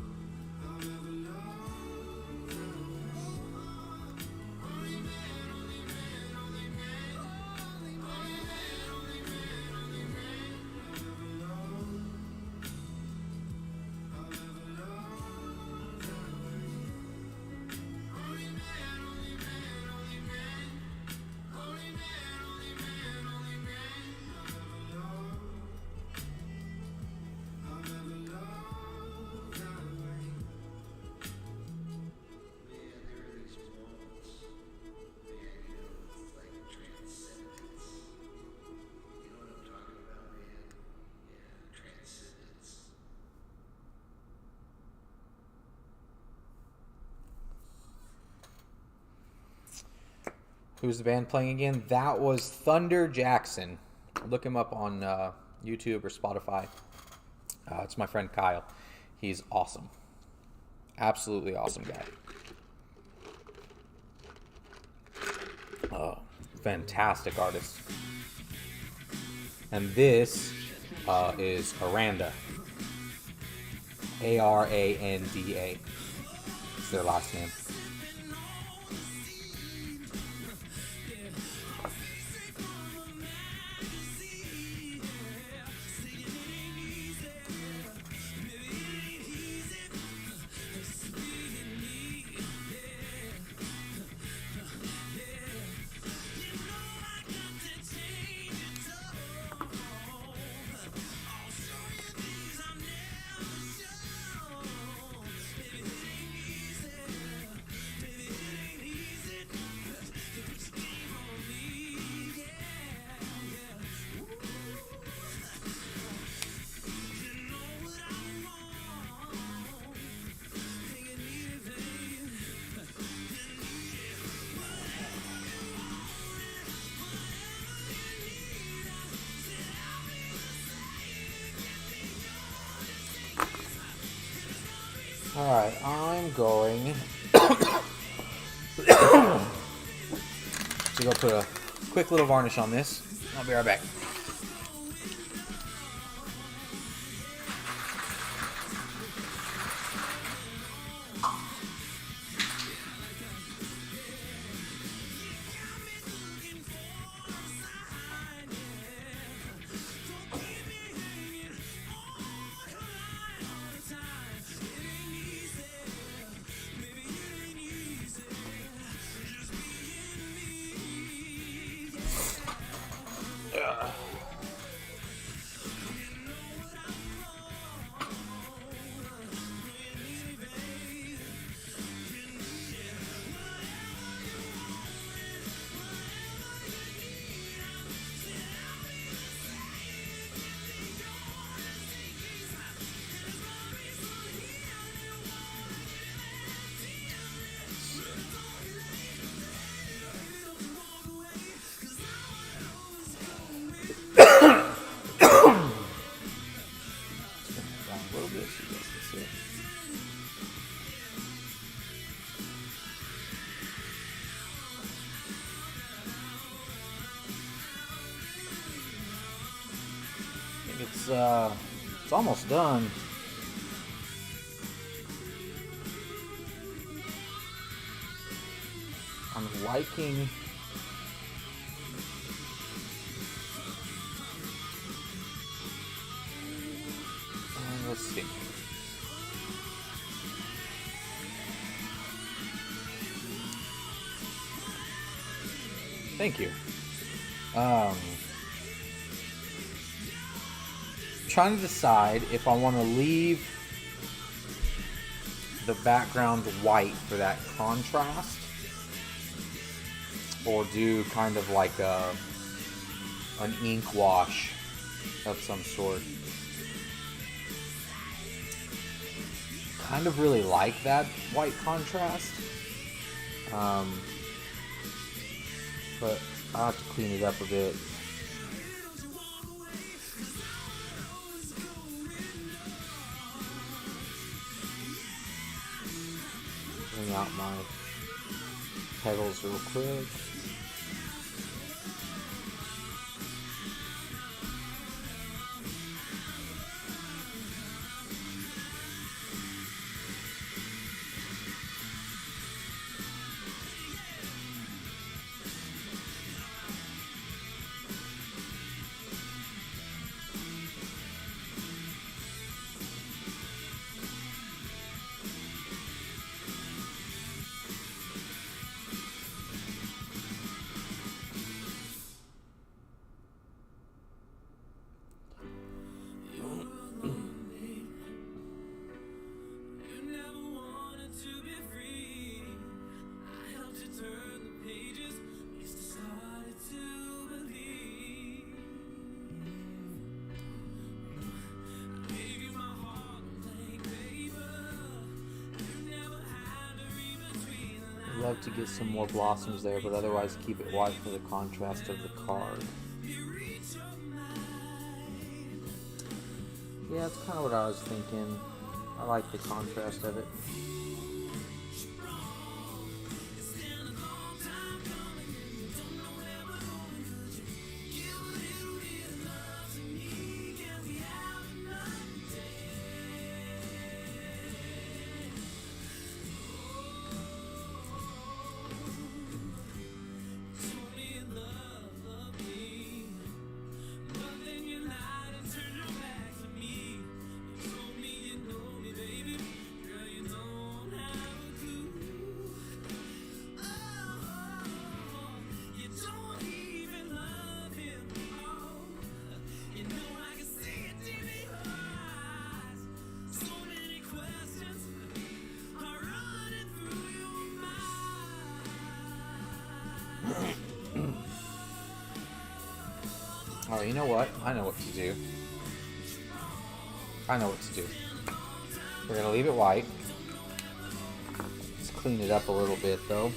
Who's the band playing again? That was Thunder Jackson. Look him up on YouTube or Spotify. It's my friend Kyle. He's awesome. Absolutely awesome guy. Oh, fantastic artist. And this is Aranda. Aranda. It's their last name. Alright, I'm going to go put a quick little varnish on this. I'll be right back. It's almost done. I'm liking let's see. Thank you. Trying to decide if I want to leave the background white for that contrast, or do kind of like an ink wash of some sort. Kind of really like that white contrast, but I'll have to clean it up a bit. Bring out my petals real quick. Love to get some more blossoms there, but otherwise keep it white for the contrast of the card. Yeah, that's kind of what I was thinking. I like the contrast of it. you know what? I know what to do. I know what to do. We're gonna leave it white. Let's clean it up a little bit though.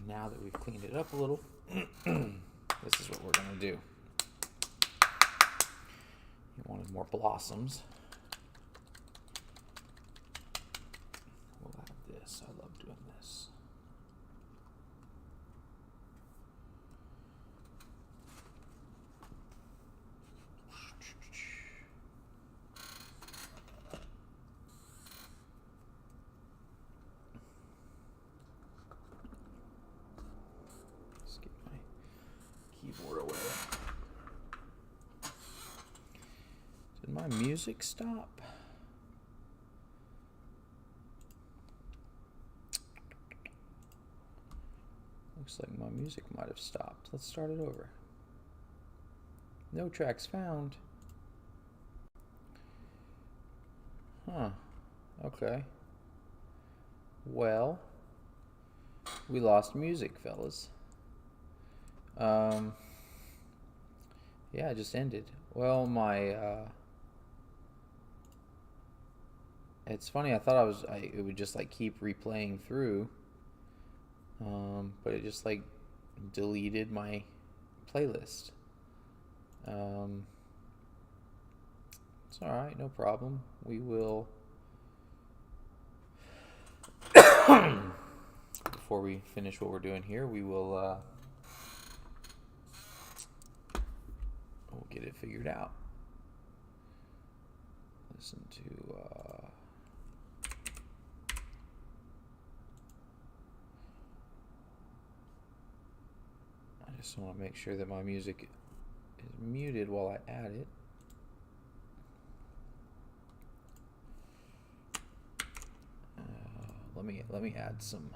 Now that we've cleaned it up a little, this is what we're going to do. You wanted more blossoms. We'll have this. I love doing this. Keyboard away. Did my music stop? Looks like my music might have stopped. Let's start it over. No tracks found. Huh. Okay. Well, we lost music, fellas. Yeah, it just ended. Well, it's funny, I thought it would just like keep replaying through, but it just like deleted my playlist. It's alright, no problem. We will, before we finish what we're doing here, we'll get it figured out. Listen to Just want to make sure that my music is muted while I add it. Let me add some.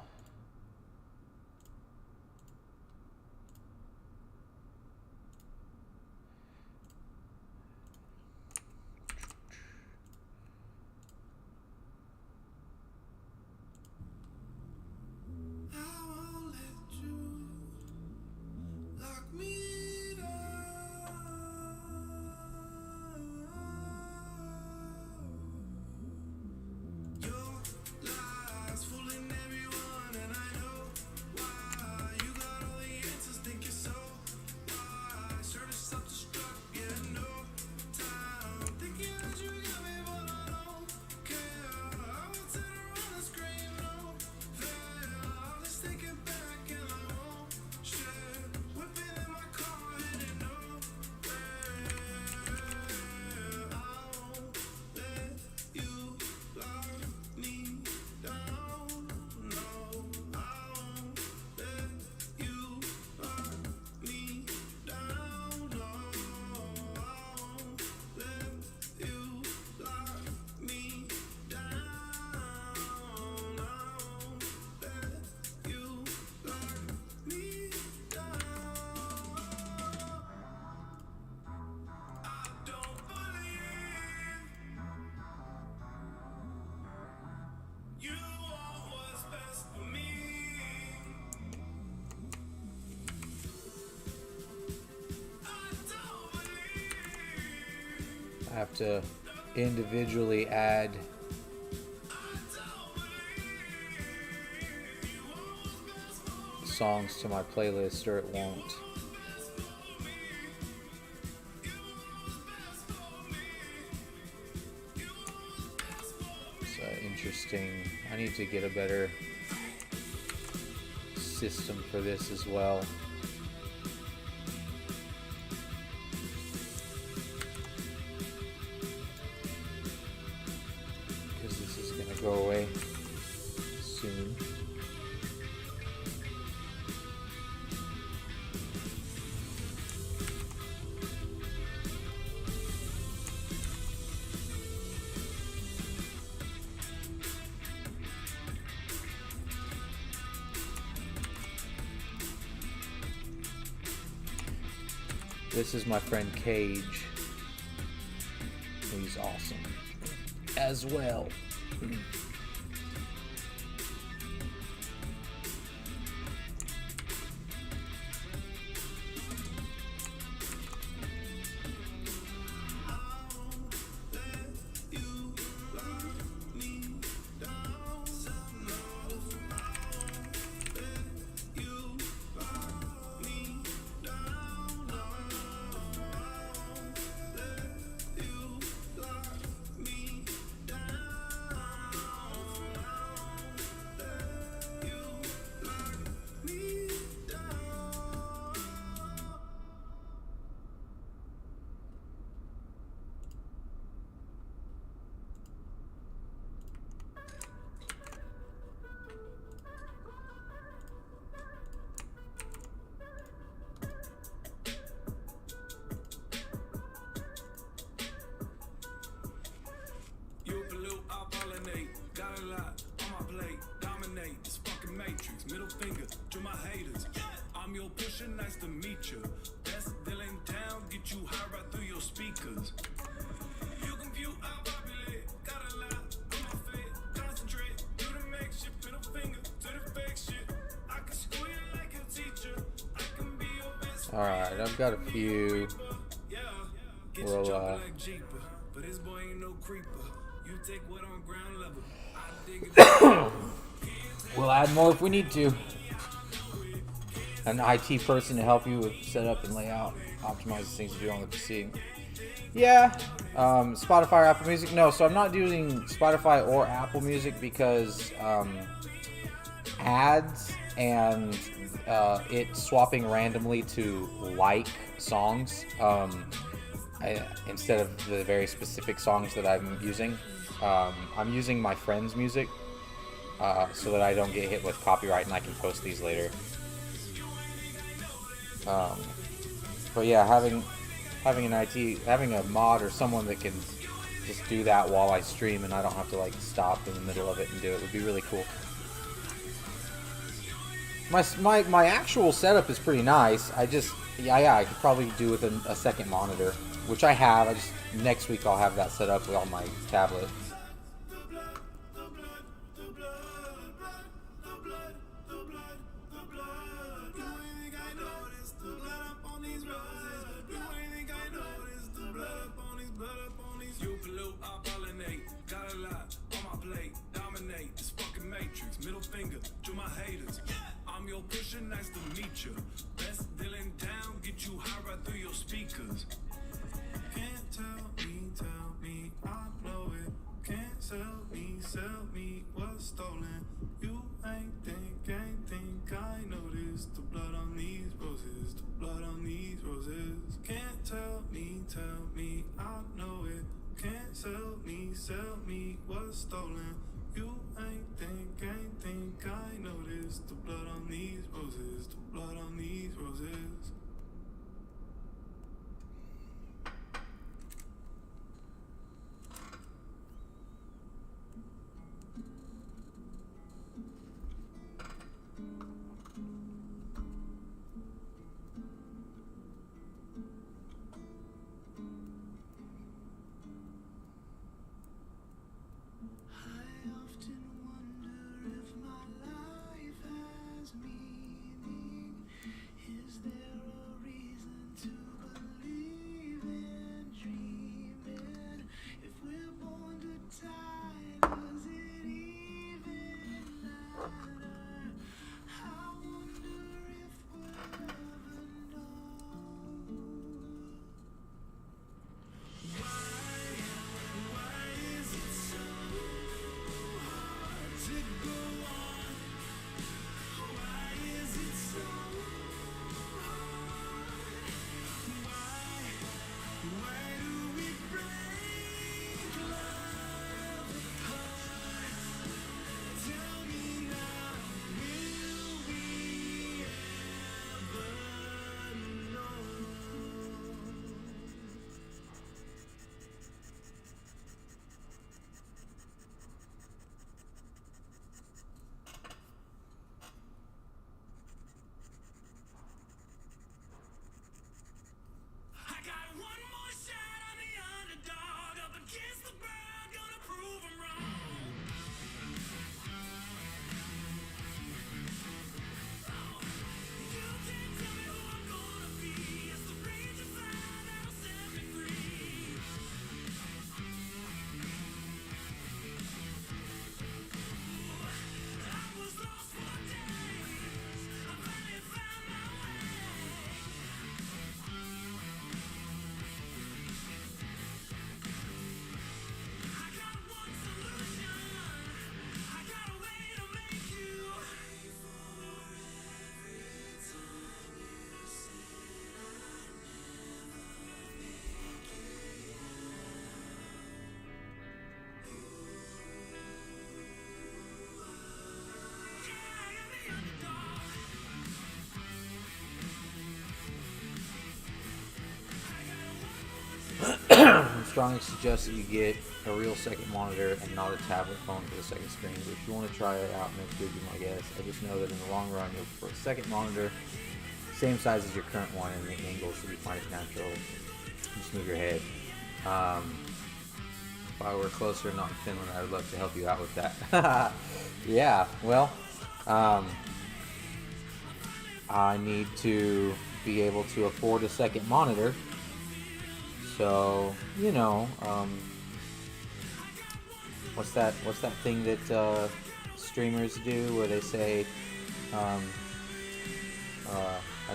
I have to individually add songs to my playlist or it won't. It's interesting. I need to get a better system for this as well. Go away soon. This is my friend Cage. He's awesome as well. Nice to meet you. Best deal in town, get you high right through your speakers. You can view how populate, got a lot on my face. Concentrate, do the makeshift, middle finger to the fake shit. I can school you like a teacher. I can be your best. Alright, I've got a few. We'll but this boy ain't no creeper. You take what on ground level. I dig it. We'll add more if we need to. An IT person to help you with setup and layout, optimize the things you do on the PC. Yeah, Spotify or Apple Music. No, so I'm not using Spotify or Apple Music because ads and it swapping randomly to like songs instead of the very specific songs that I'm using. I'm using my friend's music so that I don't get hit with copyright and I can post these later. Um, but yeah, having an having a mod or someone that can just do that while I stream and I don't have to like stop in the middle of it and do it would be really cool. My actual setup is pretty nice. I just yeah I could probably do with a second monitor, which I have. I just next week I'll have that set up with on my tablet. I'm your pusher, nice to meet you. Best dealing down, get you high right through your speakers. Can't tell me, I know it. Can't sell me what's stolen. You ain't think I noticed the blood on these roses, the blood on these roses. Can't tell me, I know it. Can't sell me what's stolen. You ain't think I noticed the blood on these roses, the blood on these roses. I strongly suggest that you get a real second monitor and not a tablet phone for the second screen. But if you want to try it out next week, be my guest. I just know that in the long run, you'll prefer a second monitor, same size as your current one, and the angle should be fine as natural. Just move your head. If I were closer, not in Finland, I would love to help you out with that. Yeah, well, I need to be able to afford a second monitor. So, you know, what's that thing that streamers do where they say,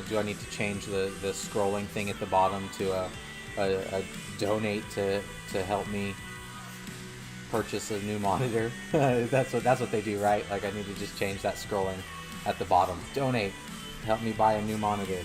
do I need to change the scrolling thing at the bottom to a donate to help me purchase a new monitor? That's what they do, right? Like, I need to just change that scrolling at the bottom. Donate, help me buy a new monitor.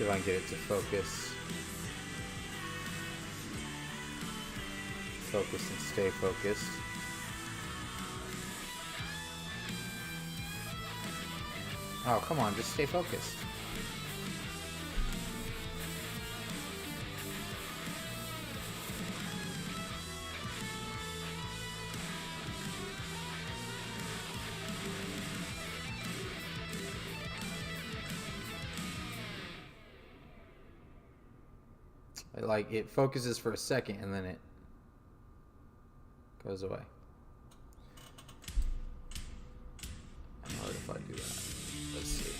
See if I can get it to focus. Focus and stay focused. Oh, come on, just stay focused. Like, it focuses for a second and then it goes away. What if I do that? Let's see.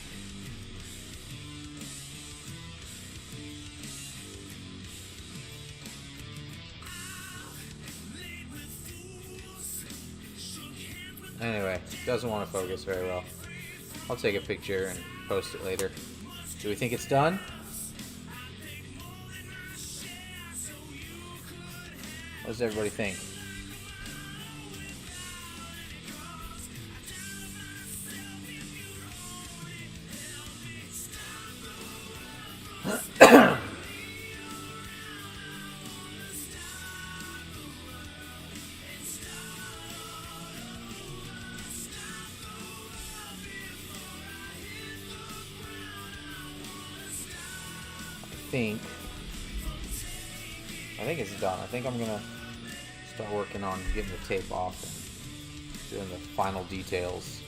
Anyway, doesn't want to focus very well. I'll take a picture and post it later. Do we think it's done? What does everybody think? I think it's done. I think I'm gonna start working on getting the tape off and doing the final details.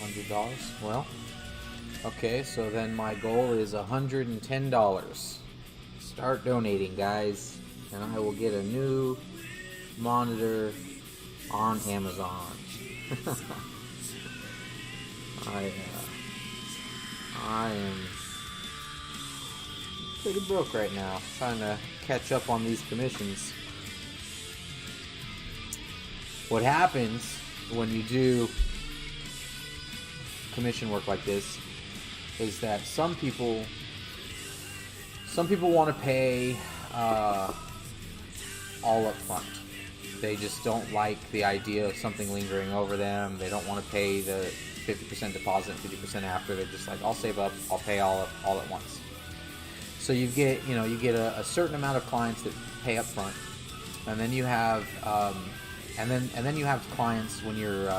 $100. Well, okay, so then my goal is $110. Start donating, guys, and I will get a new monitor on Amazon. I am pretty broke right now, trying to catch up on these commissions. What happens when you do commission work like this is that some people want to pay all up front. They just don't like the idea of something lingering over them. They don't want to pay the 50% deposit and 50% after. They're just like, I'll save up, I'll pay all at once. So you get a certain amount of clients that pay up front, and then you have and then you have clients when you're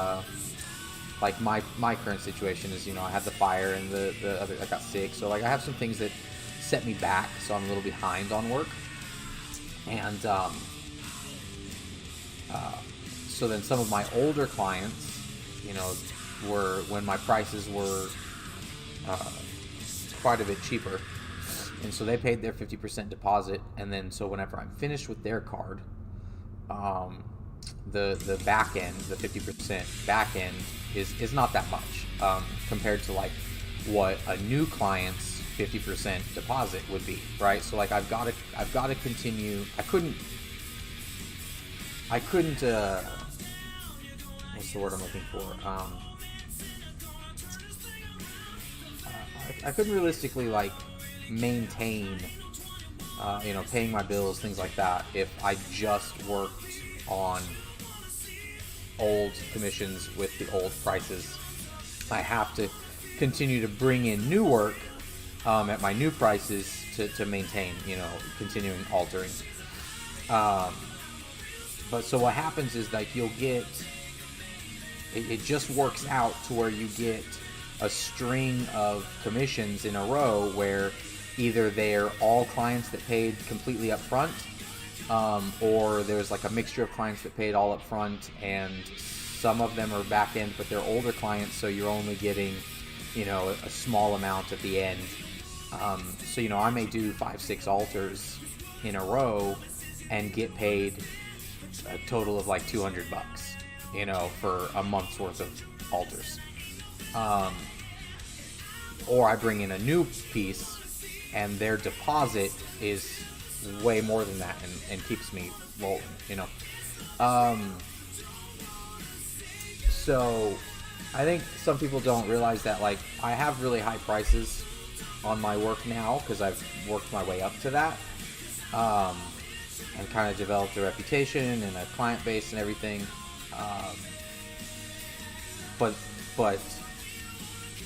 like my current situation is, I had the fire and the other, I got sick, so like I have some things that set me back, so I'm a little behind on work, and so then some of my older clients, were when my prices were quite a bit cheaper, and so they paid their 50% deposit, and then so whenever I'm finished with their card, the back end, the 50% back end is not that much compared to like what a new client's 50% deposit would be, right? So like I've got to continue. I couldn't what's the word I'm looking for? I couldn't realistically like maintain paying my bills, things like that, if I just worked on old commissions with the old prices. I have to continue to bring in new work at my new prices to maintain, continuing altering. But so what happens is like you'll get, it just works out to where you get a string of commissions in a row where either they're all clients that paid completely up front, or there's like a mixture of clients that paid all up front, and some of them are back end, but they're older clients, so you're only getting a small amount at the end. So I may do 5-6 altars in a row and get paid a total of like $200, for a month's worth of altars. Or I bring in a new piece and their deposit is way more than that and keeps me rolling, So I think some people don't realize that, like, I have really high prices on my work now because I've worked my way up to that, and kind of developed a reputation and a client base and everything. But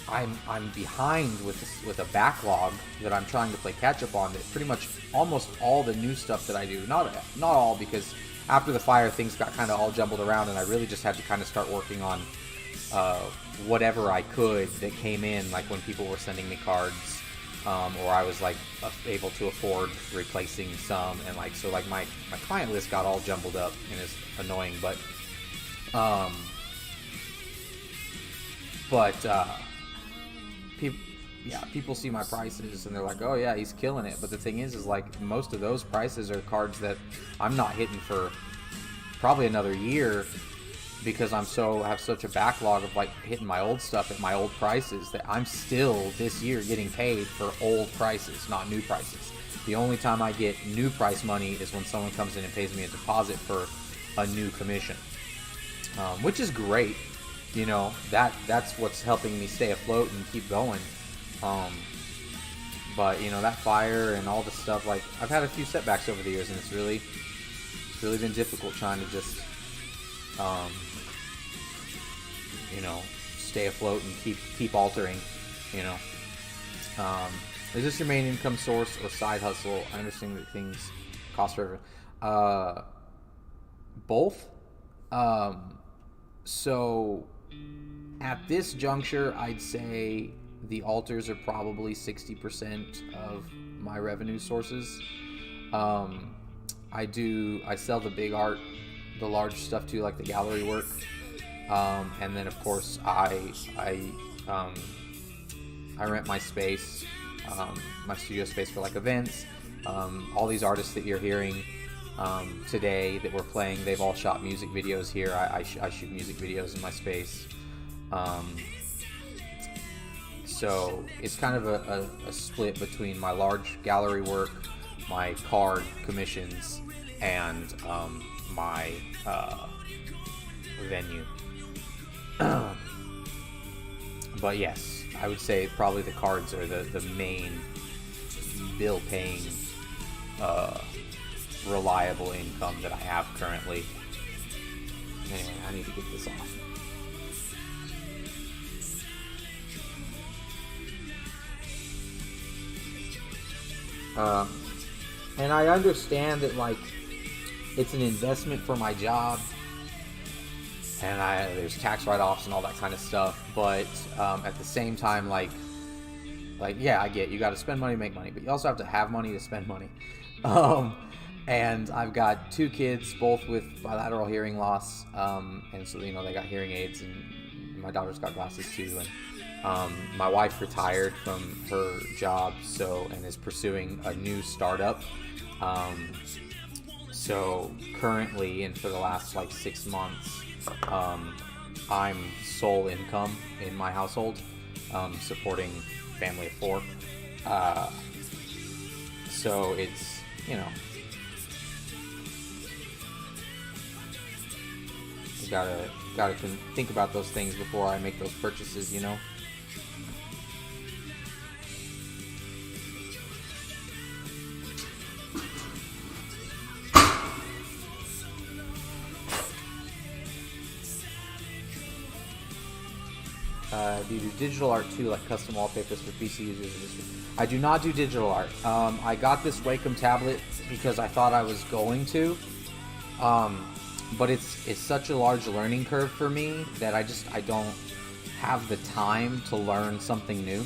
I'm behind with a backlog that I'm trying to play catch up on. That pretty much almost all the new stuff that I do, not all, because after the fire things got kind of all jumbled around, and I really just had to kind of start working on whatever I could that came in, like when people were sending me cards, or I was like able to afford replacing some, and like so like my client list got all jumbled up and it's annoying, but people see my prices and they're like, oh yeah, he's killing it. But the thing is like most of those prices are cards that I'm not hitting for probably another year, because have such a backlog of like hitting my old stuff at my old prices that I'm still this year getting paid for old prices, not new prices. The only time I get new price money is when someone comes in and pays me a deposit for a new commission, which is great. That's what's helping me stay afloat and keep going. But that fire and all the stuff, like I've had a few setbacks over the years, and it's really been difficult trying to just stay afloat and keep altering. Is this your main income source or side hustle? I understand that things cost forever. Both. So at this juncture, I'd say the altars are probably 60% of my revenue sources. I sell the big art, the large stuff too, like the gallery work. And then of course I rent my space, my studio space for like events. All these artists that you're hearing today that we're playing, they've all shot music videos here. I shoot music videos in my space. So it's kind of a split between my large gallery work, my card commissions, and my venue. But yes, I would say probably the cards are the main bill-paying, reliable income that I have currently. Anyway, I need to get this off. And I understand that, like, it's an investment for my job, and there's tax write-offs and all that kind of stuff, but at the same time, like yeah, I get you got to spend money to make money, but you also have to have money to spend money. And I've got 2 kids, both with bilateral hearing loss, and so they got hearing aids, and my daughter's got glasses too, and my wife retired from her job, and is pursuing a new startup. So currently, and for the last like 6 months, I'm sole income in my household, supporting family of 4. So it's, you gotta think about those things before I make those purchases, Do you do digital art too, like custom wallpapers for PC users? I do not do digital art. I got this Wacom tablet because I thought I was going to, but it's such a large learning curve for me that I don't have the time to learn something new.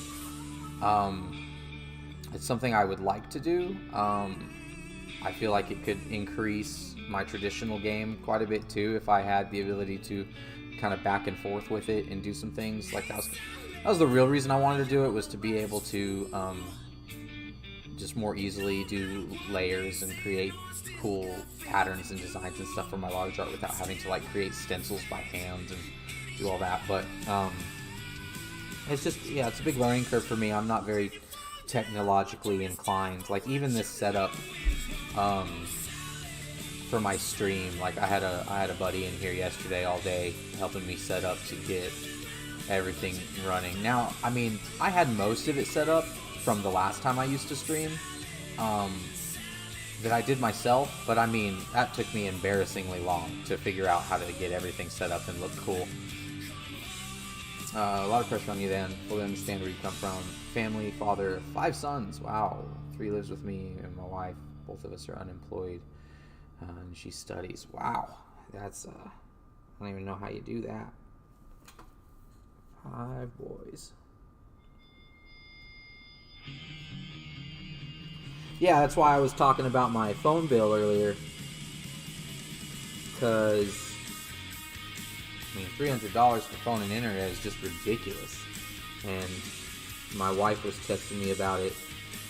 It's something I would like to do. I feel like it could increase my traditional game quite a bit too if I had the ability to kind of back and forth with it and do some things like that. That was the real reason I wanted to do it, was to be able to just more easily do layers and create cool patterns and designs and stuff for my large art without having to like create stencils by hand and do all that. But it's just, yeah, it's a big learning curve for me. I'm not very technologically inclined. Like even this setup for my stream, like I had a buddy in here yesterday all day helping me set up to get everything running. Now, I mean, I had most of it set up from the last time I used to stream, that I did myself, but I mean, that took me embarrassingly long to figure out how to get everything set up and look cool. A lot of pressure on you then. Fully understand where you come from. Family, father, 5 sons. Wow. 3 lives with me and my wife. Both of us are unemployed. And she studies. Wow. That's, I don't even know how you do that. 5 boys. Yeah, that's why I was talking about my phone bill earlier. Because, I mean, $300 for phone and internet is just ridiculous. And my wife was texting me about it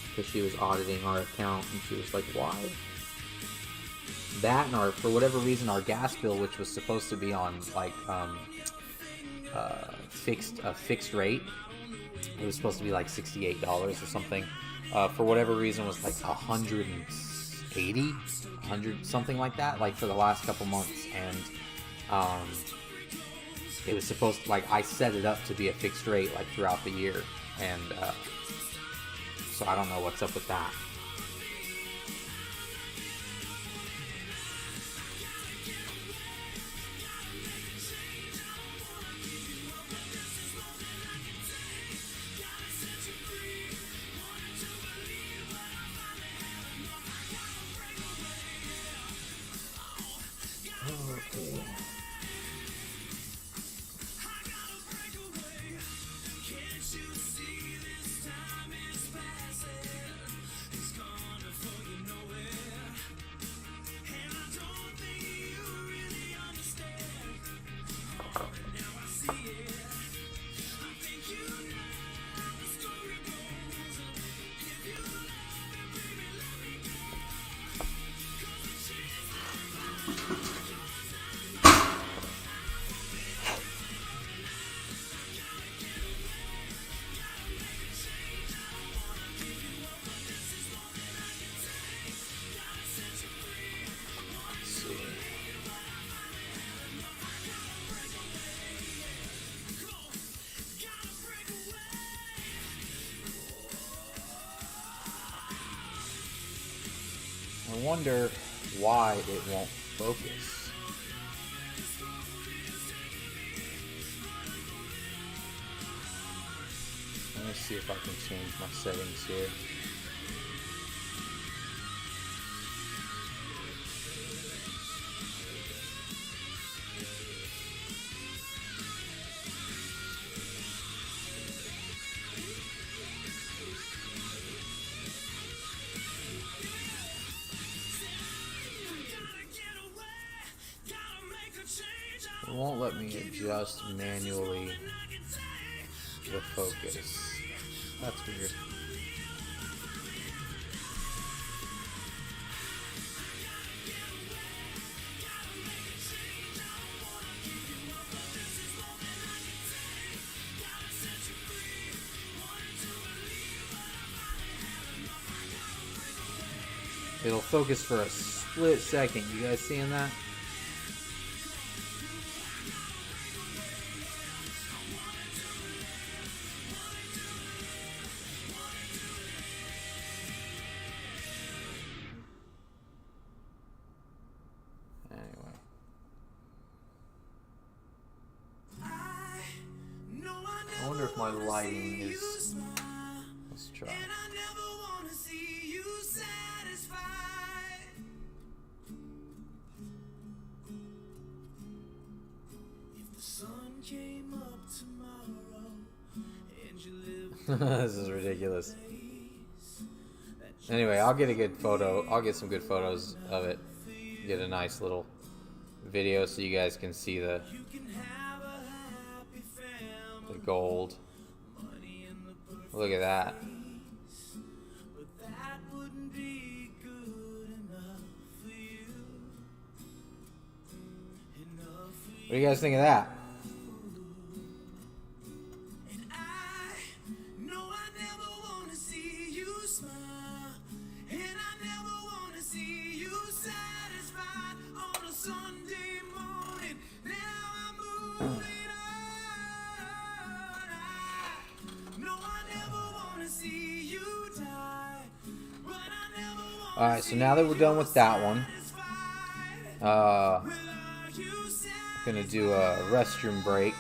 because she was auditing our account, and she was like, why? That, and for whatever reason, our gas bill, which was supposed to be on, like, fixed rate, it was supposed to be like $68 or something. For whatever reason, was like 180, something like that, like for the last couple months. And it was supposed to, like, I set it up to be a fixed rate like throughout the year, and so I don't know what's up with that. I wonder why it won't focus. Let me see if I can change my settings here. It won't let me adjust manually the focus. That's weird. It'll focus for a split second. You guys seeing that? I wonder if my lighting is... Let's try. This is ridiculous. Anyway, I'll get a good photo. I'll get some good photos of it. Get a nice little video so you guys can see the gold. Look at that. But that wouldn't be good enough for you. Enough for What do you guys think of that? And I know I never wanna see you smile. And I never wanna see you satisfied on a Sunday morning. Now I'm moving on. I know I never wanna see you die. But I never wanna Alright, so now that we're done with that one, gonna do a restroom break.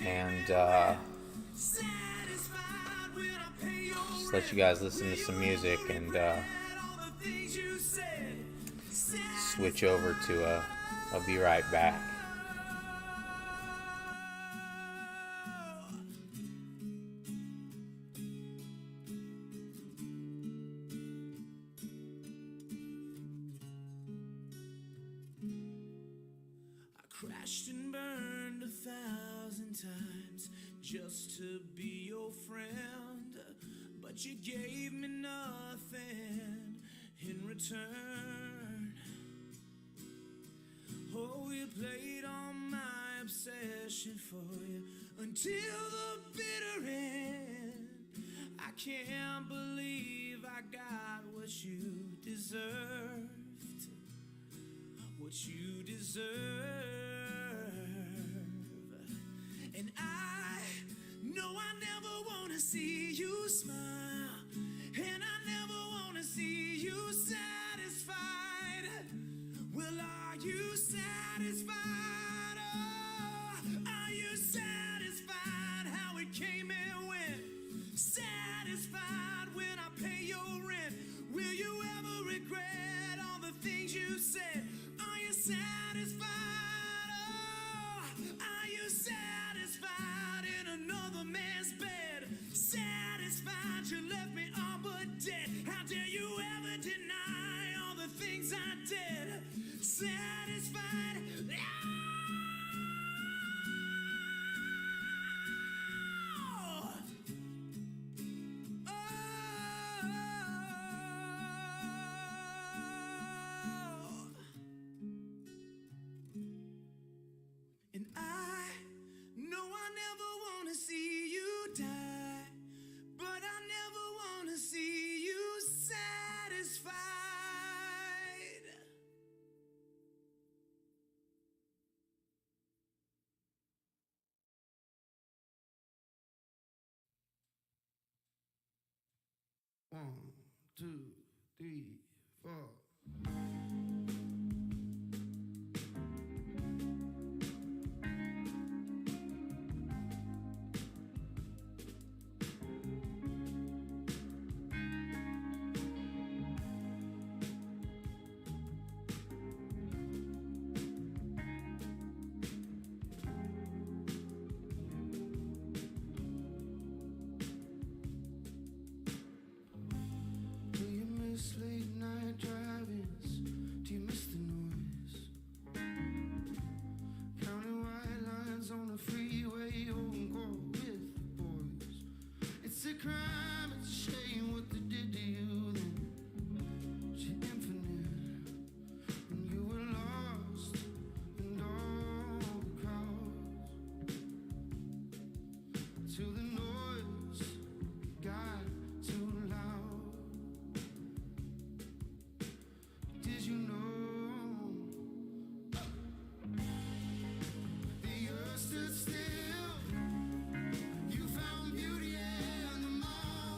And just let you guys listen to some music and switch over to I'll be right back. Crashed and burned 1,000 times just to be your friend, but you gave me nothing in return. Oh, you played on my obsession for you until the bitter end. I can't believe I got what you deserved, what you deserve. And I know I never wanna see you smile, and I never wanna see you satisfied. Well, are you satisfied? Oh, are you satisfied how it came and went? Satisfied when I pay your rent? Will you ever regret all the things you said? Are you satisfied? Oh, are you satisfied in another man's bed? Satisfied you left me all but dead. How dare you ever deny all the things I did? Satisfied. And I know I never wanna see you die, but I never wanna see you satisfied. One, two, three, four. Do you miss late night drive-ins? Do you miss the noise? Counting white lines on the freeway, open court with the boys. It's a crime, it's a shame what they did to you then. You're infinite when you were lost and all the crowds. Till the noise got too loud. Did you know the earth stood still? You found beauty in the morning.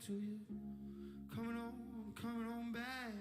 to you. Coming on back.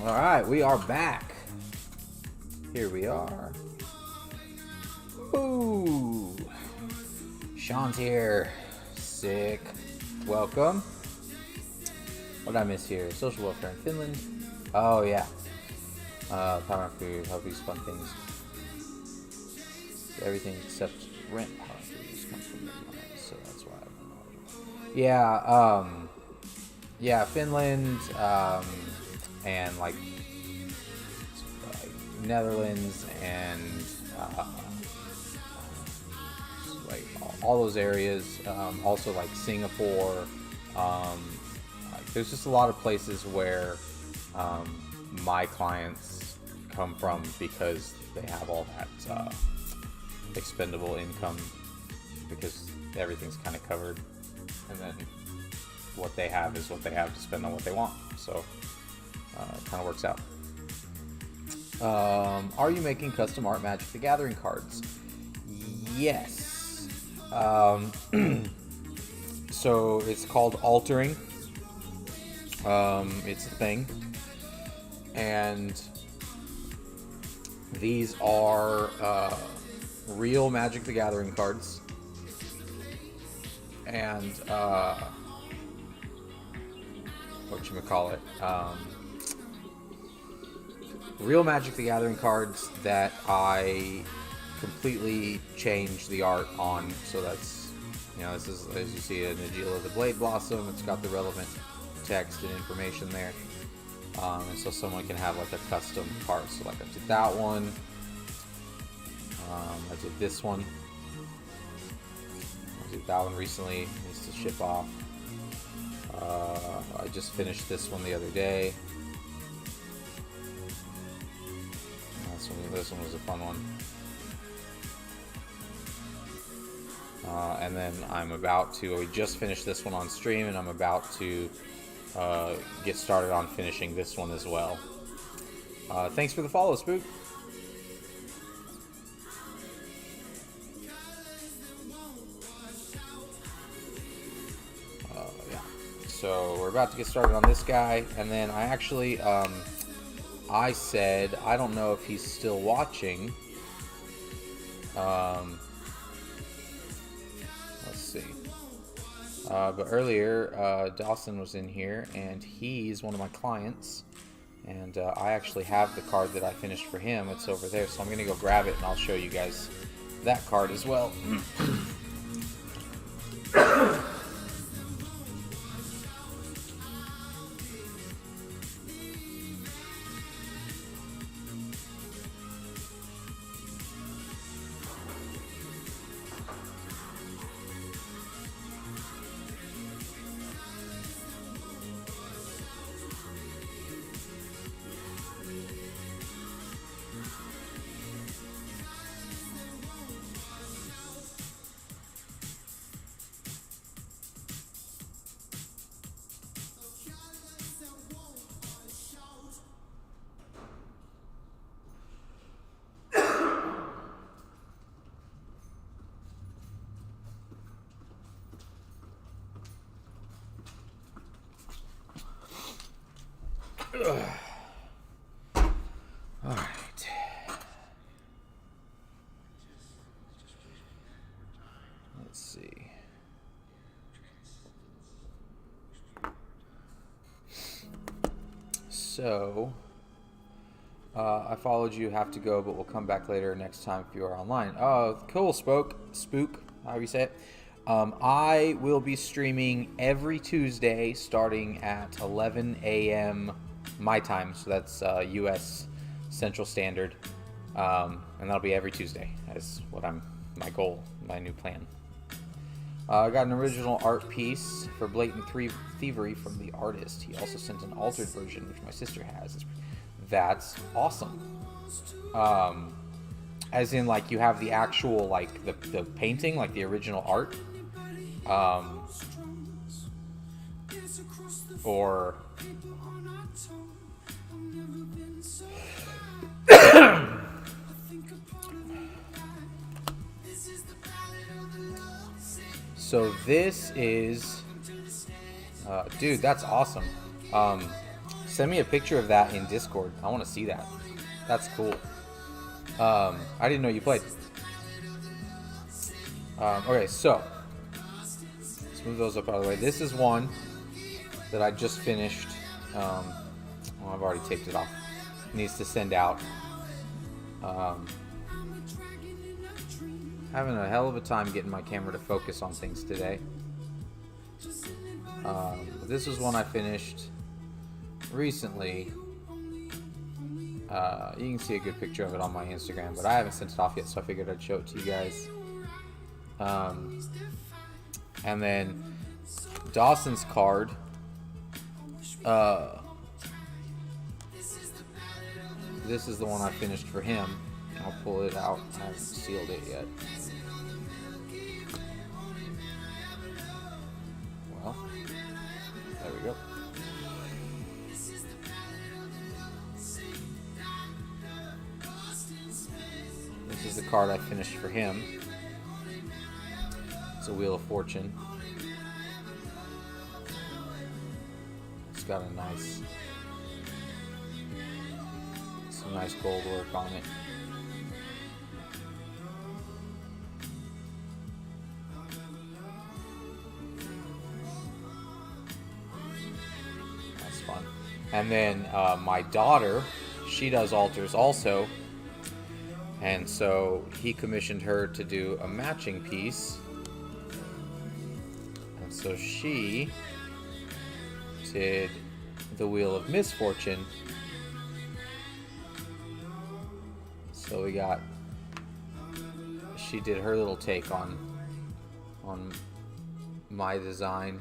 All right, we are back. Here we are. Ooh, Sean's here. Sick. Welcome. What did I miss here? Social welfare in Finland. Oh yeah. Power food, hobbies, fun things. Everything except rent properties comes from their money, so that's why I'm not. Yeah. Yeah, Finland. And like Netherlands and like all those areas. Also like Singapore. Like there's just a lot of places where my clients come from because they have all that expendable income because everything's kind of covered, and then what they have is what they have to spend on what they want. So. It kind of works out. Are you making custom art Magic the Gathering cards? Yes. So it's called altering. It's a thing. And these are real Magic the Gathering cards. And whatchamacallit? Real Magic the Gathering cards that I completely changed the art on. So that's, this is, as you see, a Najeela the Blade Blossom. It's got the relevant text and information there. And so someone can have like a custom card. So like I did that one. I did this one. I did that one recently. It needs to ship off. I just finished this one the other day. This one was a fun one. And then we just finished this one on stream, and I'm about to get started on finishing this one as well. Thanks for the follow, Spook. Yeah. So we're about to get started on this guy, and then I actually... I said, I don't know if he's still watching. Let's see. But earlier, Dawson was in here, and he's one of my clients. And I actually have the card that I finished for him. It's over there, so I'm going to go grab it, and I'll show you guys that card as well. Alright. Let's see. So, I followed you, have to go, but we'll come back later next time if you are online. Oh, cool, Spook, however you say it. I will be streaming every Tuesday starting at 11 a.m. my time, so that's U.S. Central Standard, and that'll be every Tuesday. That's what my goal, my new plan. I got an original art piece for Blatant Thievery from the artist. He also sent an altered version, which my sister has. That's awesome. As in, like, you have the actual, like, the painting, like the original art. Or so this is dude, that's awesome. Send me a picture of that in Discord. I want to see that. That's cool. I didn't know you played. Okay, so let's move those up out of the way. This is one that I just finished. Well, I've already taped it off. It needs to send out. Having a hell of a time getting my camera to focus on things today. This was one I finished recently. You can see a good picture of it on my Instagram, but I haven't sent it off yet, so I figured I'd show it to you guys. And then Dawson's card. This is the one I finished for him. I'll pull it out. I haven't sealed it yet. Well, there we go. This is the card I finished for him. It's a Wheel of Fortune. It's got some nice gold work on it. That's fun. And then my daughter, she does altars also. And so he commissioned her to do a matching piece. And so she did the Wheel of Misfortune. So she did her little take on my design.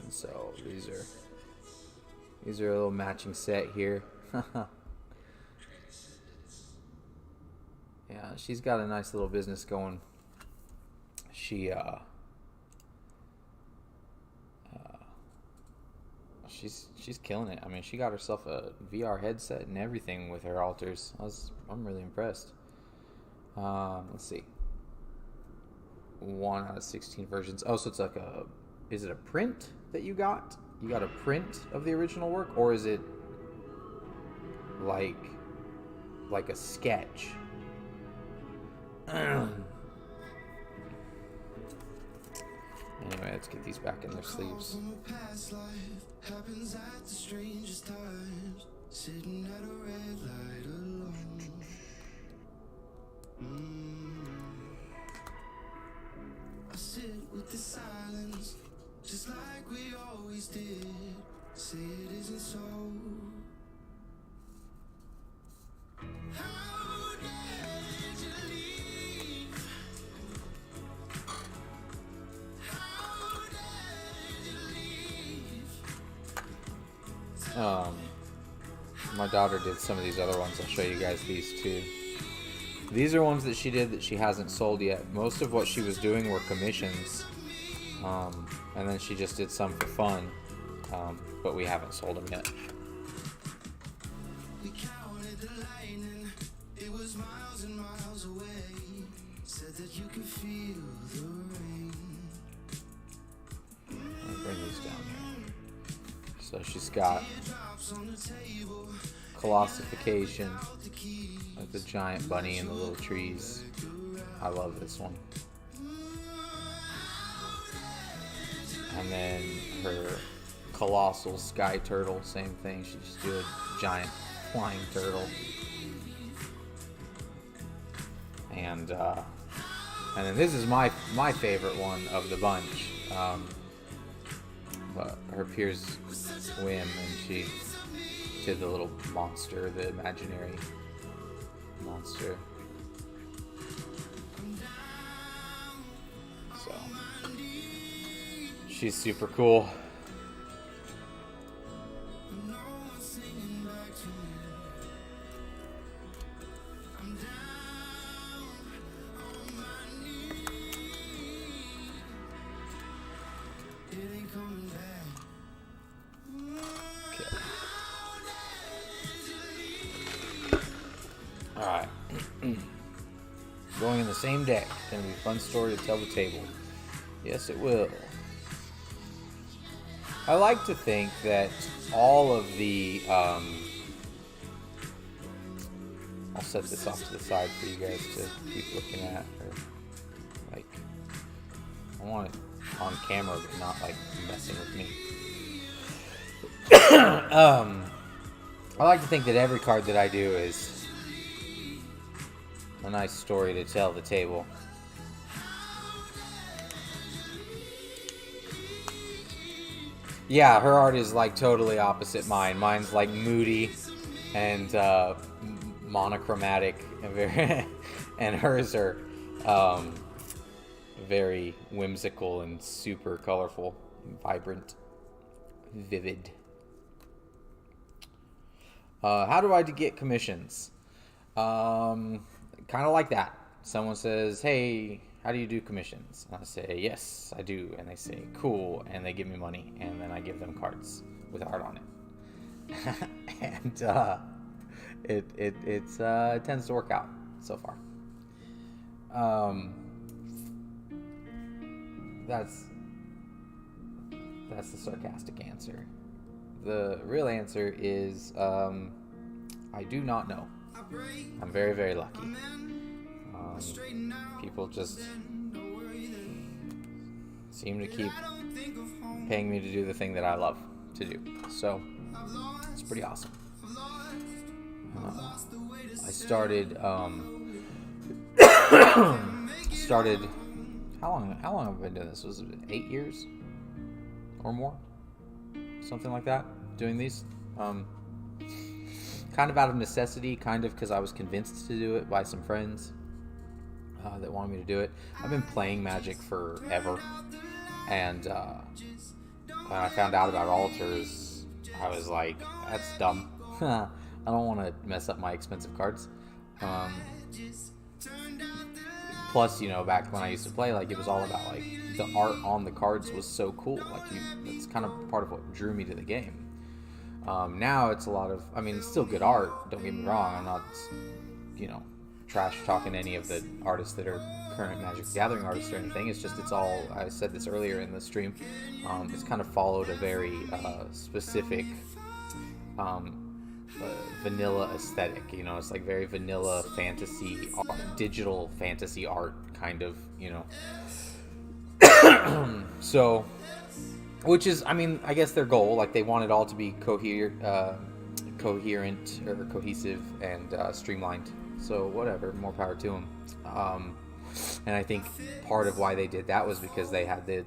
And so these are a little matching set here. Yeah, she's got a nice little business going. She's killing it. I mean, she got herself a VR headset and everything with her altars. I'm really impressed. Let's see. 1 out of 16 versions. Oh, so it's like is it a print that you got? You got a print of the original work, or is it like a sketch? Anyway, let's get these back in their sleeves. Happens at the strangest times, sitting at a red light alone. I sit with the silence, just like we always did. Say it isn't so. How did you leave? My daughter did some of these other ones. I'll show you guys these too. These are ones that she did that she hasn't sold yet. Most of what she was doing were commissions, and then she just did some for fun, but we haven't sold them yet. We counted the lightning. It was miles and miles away. Said that you could feel the rain. I'll bring these down here. So she's got Colossification, like the giant bunny and the little trees. I love this one. And then her colossal sky turtle. Same thing. She just do a giant flying turtle. And then this is my favorite one of the bunch. But her peers swim, and she did the little monster, the imaginary monster. So she's super cool. Alright. Going in the same deck. Gonna be a fun story to tell the table. Yes, it will. I like to think that all of the I'll set this off to the side for you guys to keep looking at, or like, I want it on camera but not like messing with me. I like to think that every card that I do is a nice story to tell the table. Yeah, her art is like totally opposite mine. Mine's like moody and monochromatic, and very and hers are very whimsical and super colorful, vibrant, vivid. How do I get commissions? Kind of like that. Someone says, "Hey, how do you do commissions?" And I say, "Yes, I do." And they say, "Cool," and they give me money, and then I give them cards with art on it. And it tends to work out so far. That's the sarcastic answer. The real answer is I do not know. I'm very, very lucky. People just seem to keep paying me to do the thing that I love to do. So it's pretty awesome. I started how long have I been doing this? Was it 8 years or more? Something like that, doing these. Kind of out of necessity, kind of because I was convinced to do it by some friends that wanted me to do it. I've been playing Magic forever, and when I found out about altars, I was like, that's dumb. I don't want to mess up my expensive cards. Plus, back when I used to play, like, it was all about, like, the art on the cards was so cool. Like, that's kind of part of what drew me to the game. Now it's a lot of, it's still good art, don't get me wrong. I'm not, trash talking any of the artists that are current Magic the Gathering artists or anything. It's just, it's all, I said this earlier in the stream, it's kind of followed a very specific vanilla aesthetic. It's like very vanilla fantasy, digital fantasy art kind of, So, which is, I guess their goal, like, they want it all to be coherent or cohesive and streamlined. So whatever, more power to them. And I think part of why they did that was because they had the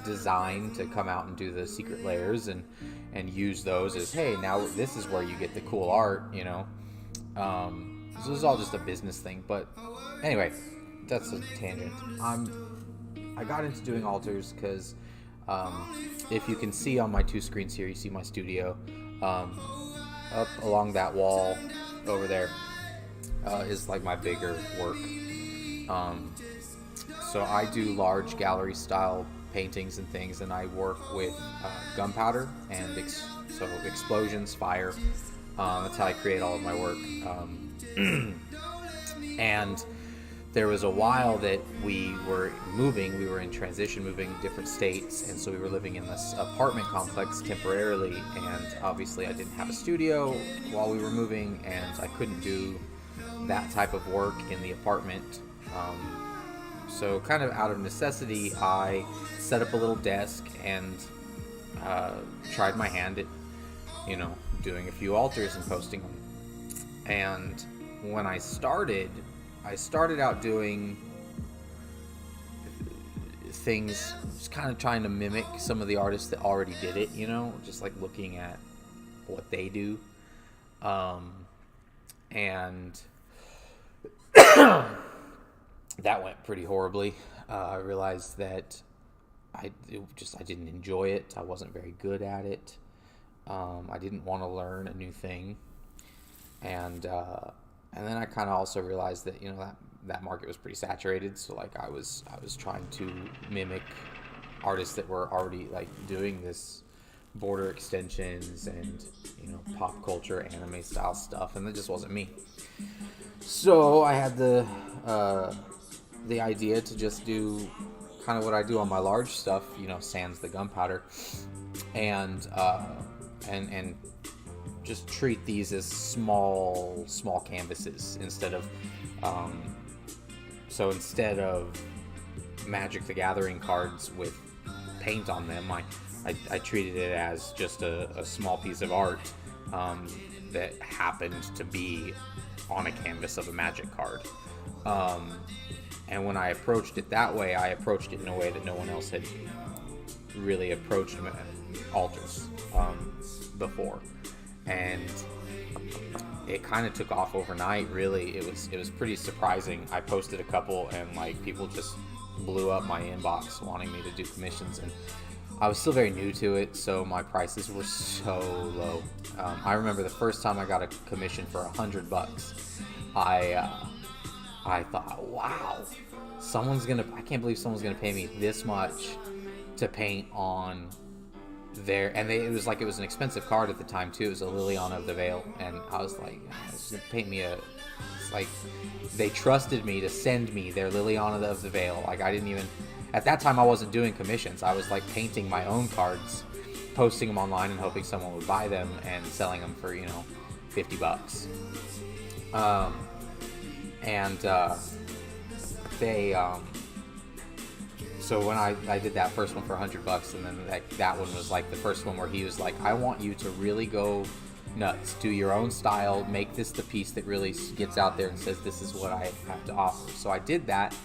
design to come out and do the secret layers and use those as, hey, now this is where you get the cool art, So this is all just a business thing. But anyway, that's a tangent. I got into doing altars because if you can see on my 2 screens here, you see my studio. Up along that wall over there is like my bigger work. So I do large gallery style paintings and things, and I work with gunpowder and so explosions, fire. That's how I create all of my work. And there was a while that we were in transition, moving different states, and so we were living in this apartment complex temporarily, and obviously I didn't have a studio while we were moving, and I couldn't do that type of work in the apartment. So kind of out of necessity, I set up a little desk, and tried my hand at, doing a few altars and posting them. And when I started out doing things, just kind of trying to mimic some of the artists that already did it, just like looking at what they do. And that went pretty horribly. I realized that I didn't enjoy it. I wasn't very good at it. I didn't want to learn a new thing. And then I kind of also realized that that market was pretty saturated. So like I was trying to mimic artists that were already like doing this border extensions and pop culture anime style stuff, and that just wasn't me. So I had the idea to just do kind of what I do on my large stuff, sans the gunpowder, and just treat these as small canvases instead of instead of Magic the Gathering cards with paint on them, I treated it as just a small piece of art that happened to be on a canvas of a Magic card. And when I approached it that way, I approached it in a way that no one else had really approached altars before. And it kind of took off overnight, really. It was pretty surprising. I posted a couple, and like people just blew up my inbox wanting me to do commissions, and I was still very new to it, so my prices were so low. I remember the first time I got a commission for $100. I thought, wow, I can't believe someone's gonna pay me this much to paint on there. And it was like, it was an expensive card at the time too. It was a Liliana of the Veil, and I was like, it's gonna paint me it's like they trusted me to send me their Liliana of the Veil. Like I didn't even, at that time I wasn't doing commissions. I was like painting my own cards, posting them online and hoping someone would buy them and selling them for, $50. So when I did that first one for $100, and then that one was like the first one where he was like, I want you to really go nuts, do your own style, make this the piece that really gets out there and says this is what I have to offer. So I did that,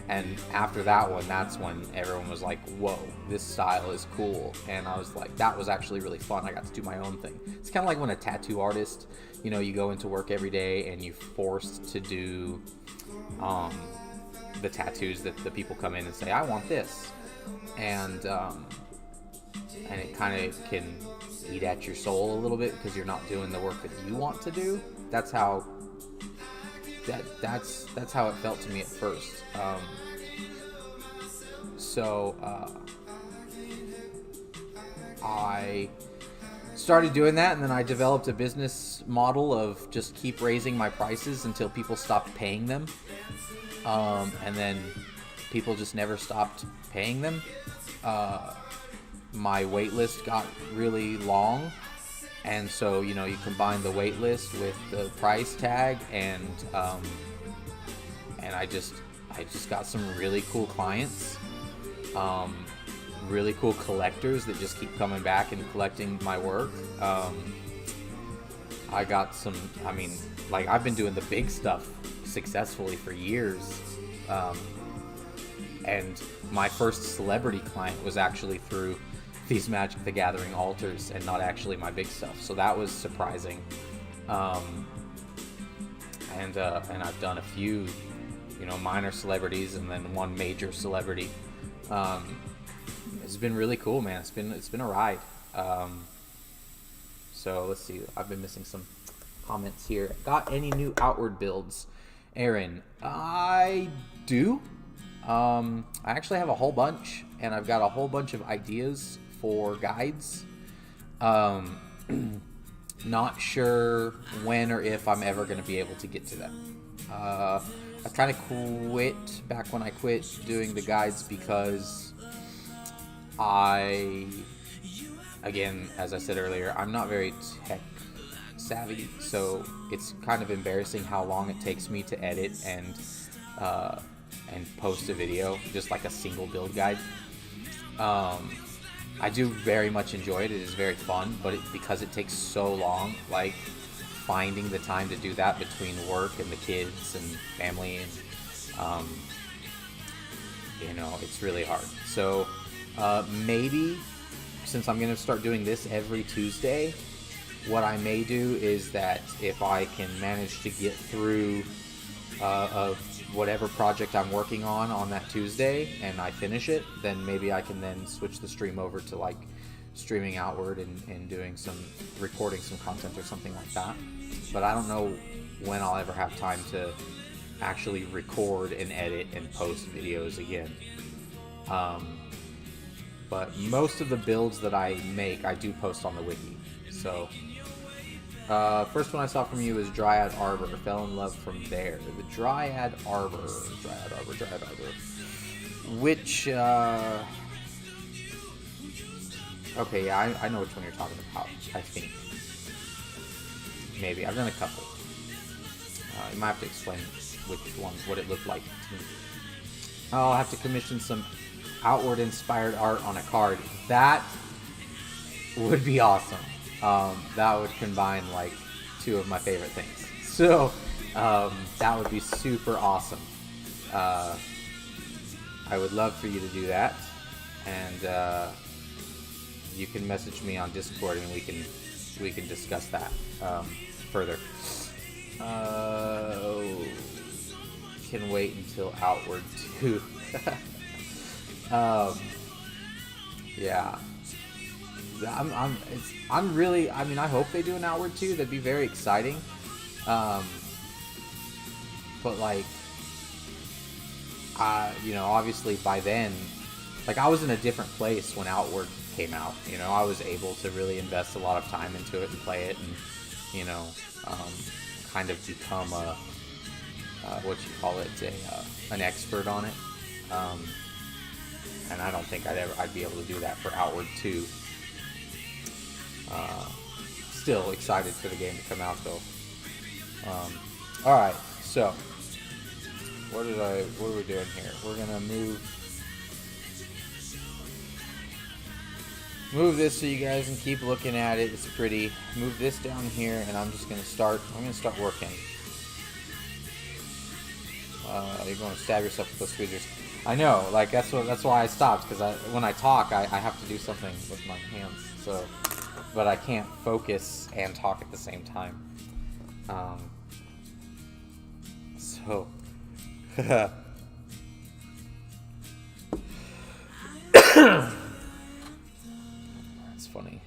and after that one, that's when everyone was like, whoa, this style is cool. And I was like, that was actually really fun. I got to do my own thing. It's kind of like when a tattoo artist, you go into work every day and you're forced to do the tattoos that the people come in and say, I want this. And it kind of can eat at your soul a little bit because you're not doing the work that you want to do. That's how it felt to me at first. I started doing that, and then I developed a business model of just keep raising my prices until people stopped paying them. And then people just never stopped paying them. My wait list got really long, and so you combine the wait list with the price tag, and I just got some really cool clients, really cool collectors that just keep coming back and collecting my work. I got some, I've been doing the big stuff successfully for years, and my first celebrity client was actually through these Magic the Gathering altars and not actually my big stuff, so that was surprising. And I've done a few minor celebrities and then one major celebrity. It's been really cool, man. It's been a ride. So let's see, I've been missing some comments here. Got any new outward builds, Aaron? I do. I actually have a whole bunch, and I've got a whole bunch of ideas for guides. Not sure when or if I'm ever going to be able to get to them. I kind of quit back when I quit doing the guides because again, as I said earlier, I'm not very tech savvy, so it's kind of embarrassing how long it takes me to edit and post a video, just like a single build guide. I do very much enjoy it. It is very fun, but because it takes so long, like finding the time to do that between work and the kids and family, and it's really hard. So maybe since I'm gonna start doing this every Tuesday, what I may do is that if I can manage to get through whatever project I'm working on that Tuesday and I finish it, then maybe I can then switch the stream over to like streaming outward and doing recording some content or something like that. But I don't know when I'll ever have time to actually record and edit and post videos again. But most of the builds that I make, I do post on the wiki. So first one I saw from you is Dryad Arbor. Fell in love from there. The Dryad Arbor. Which, okay, yeah, I know which one you're talking about, I think. Maybe. I've done a couple. You might have to explain which one, what it looked like to me. I'll have to commission some outward-inspired art on a card. That would be awesome. That would combine like two of my favorite things. So that would be super awesome. I would love for you to do that, and you can message me on Discord and we can discuss that further. Can wait until outward too. Yeah. I'm really, I mean, I hope they do an outward too. That'd be very exciting. But like, obviously by then, like I was in a different place when outward came out. I was able to really invest a lot of time into it and play it, and kind of become an expert on it. And I don't think I'd be able to do that for outward too. Still excited for the game to come out though. Alright, so what are we doing here? We're gonna move this so you guys can keep looking at it. It's pretty. Move this down here, and I'm gonna start working. You're going to stab yourself with those tweezers. I know, like that's why I stopped, because when I talk, I have to do something with my hands. So, but I can't focus and talk at the same time. So, that's funny.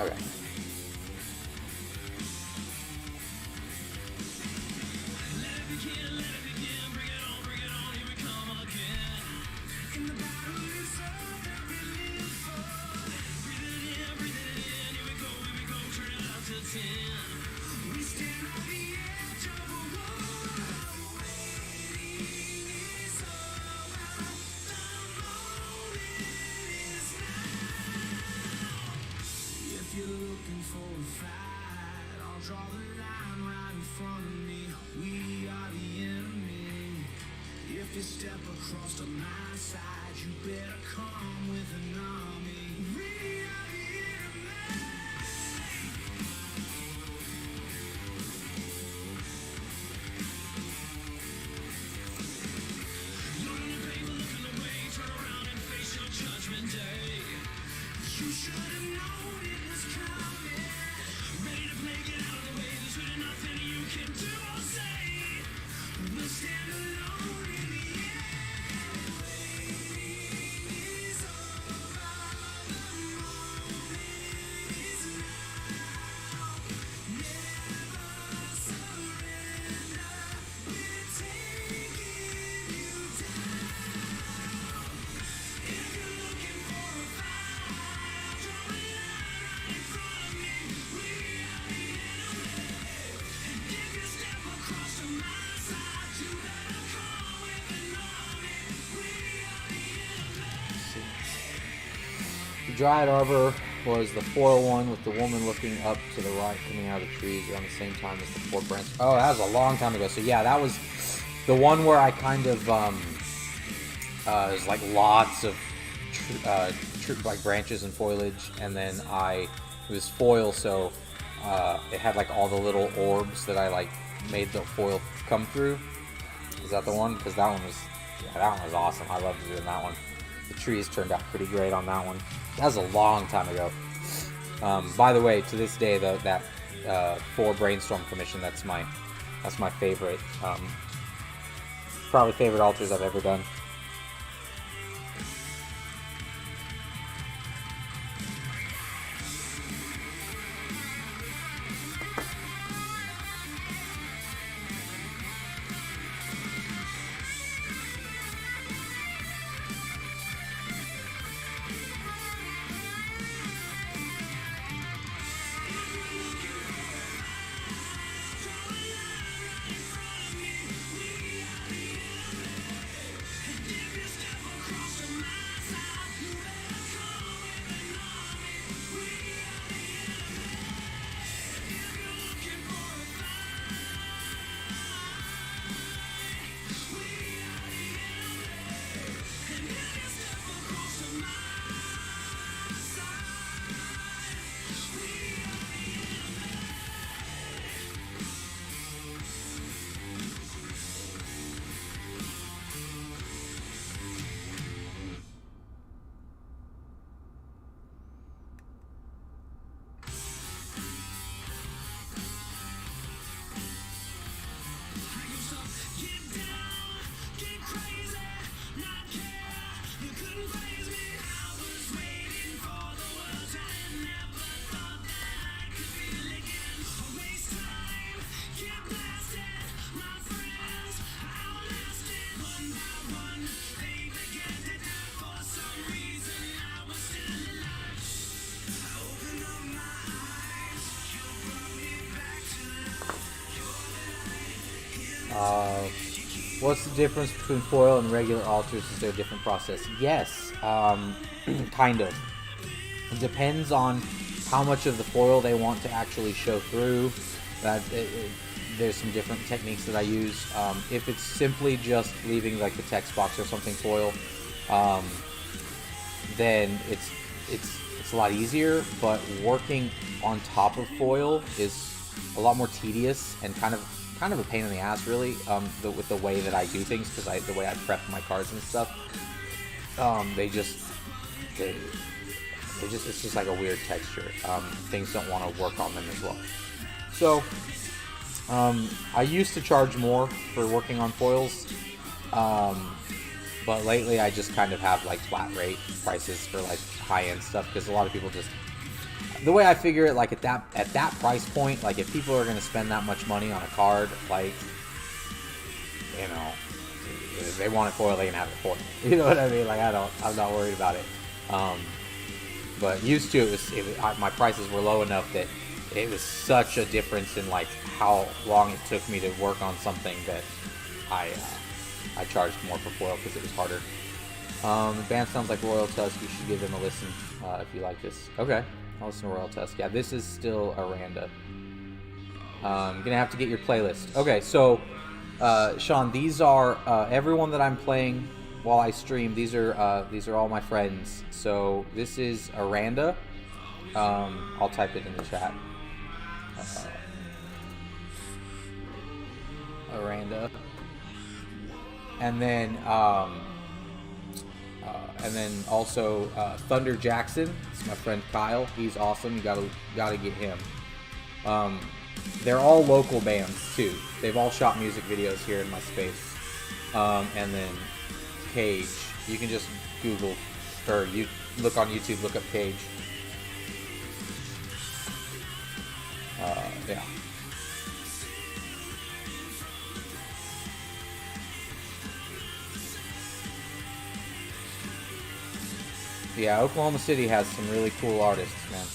Okay. Step across to my side, you better come with an army. We are the enemy. Look in the paper, look in the way, turn around and face your judgment day. You should have known it was coming. Ready to play, get out of the way. There's really nothing you can do or say. We'll stand alone in the Dryad Arbor was the foil one with the woman looking up to the right, coming out of the trees around the same time as the four branches. Oh, that was a long time ago. So yeah, that was the one where I kind of there's like lots of like branches and foliage, and then it was foil, so it had like all the little orbs that I like made the foil come through. Is that the one? Because that one was awesome. I loved doing that one. The trees turned out pretty great on that one. That was a long time ago. By the way, to this day, that 4 brainstorm commission, that's my favorite. Probably favorite altars I've ever done. What's the difference between foil and regular altars? Is there a different process? Yes, kind of. It depends on how much of the foil they want to actually show through. There's some different techniques that I use. If it's simply just leaving like the text box or something foil, then it's a lot easier. But working on top of foil is a lot more tedious and kind of a pain in the ass, really, with the way that I do things, because the way I prep my cards and stuff. It's just like a weird texture. Things don't want to work on them as well. So, I used to charge more for working on foils, but lately I just kind of have like flat rate prices for like high-end stuff, because a lot of people just, the way I figure it, like at that price point, like if people are going to spend that much money on a card, like, you know, if they want it foil, they can have it foil. You know what I mean? Like I'm not worried about it. But used to, my prices were low enough that it was such a difference in like how long it took me to work on something that I charged more for foil because it was harder. The band sounds like Royal Tusk. You should give them a listen if you like this. Okay. I'll listen to Royal Tusk. Yeah, this is still Aranda. I'm gonna have to get your playlist. Okay, so Sean, these are everyone that I'm playing while I stream. These are all my friends. So this is Aranda. I'll type it in the chat. Aranda. And then also Thunder Jackson. It's my friend Kyle. He's awesome. You gotta get him. They're all local bands too. They've all shot music videos here in my space. And then Cage. You can just Google, or you look on YouTube. Look up Cage. Yeah. Yeah, Oklahoma City has some really cool artists, man.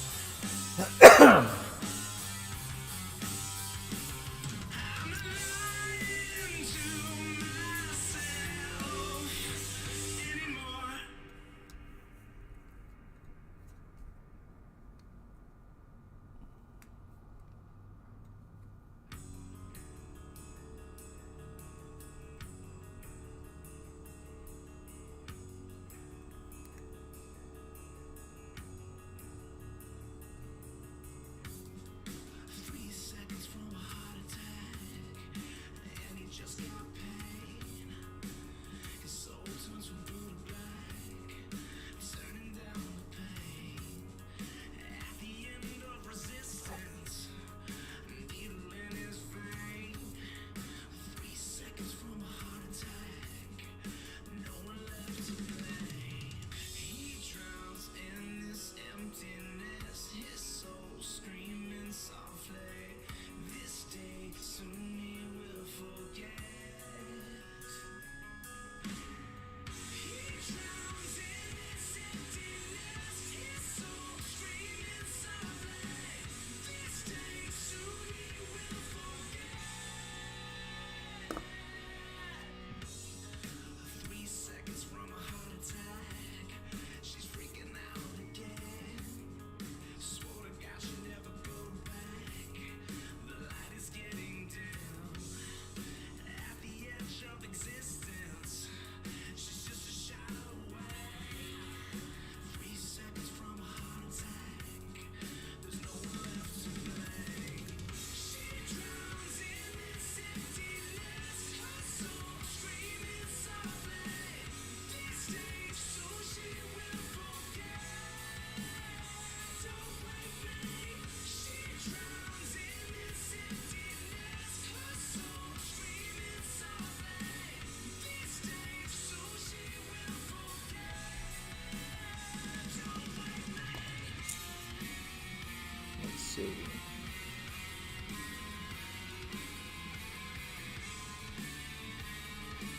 Let's see.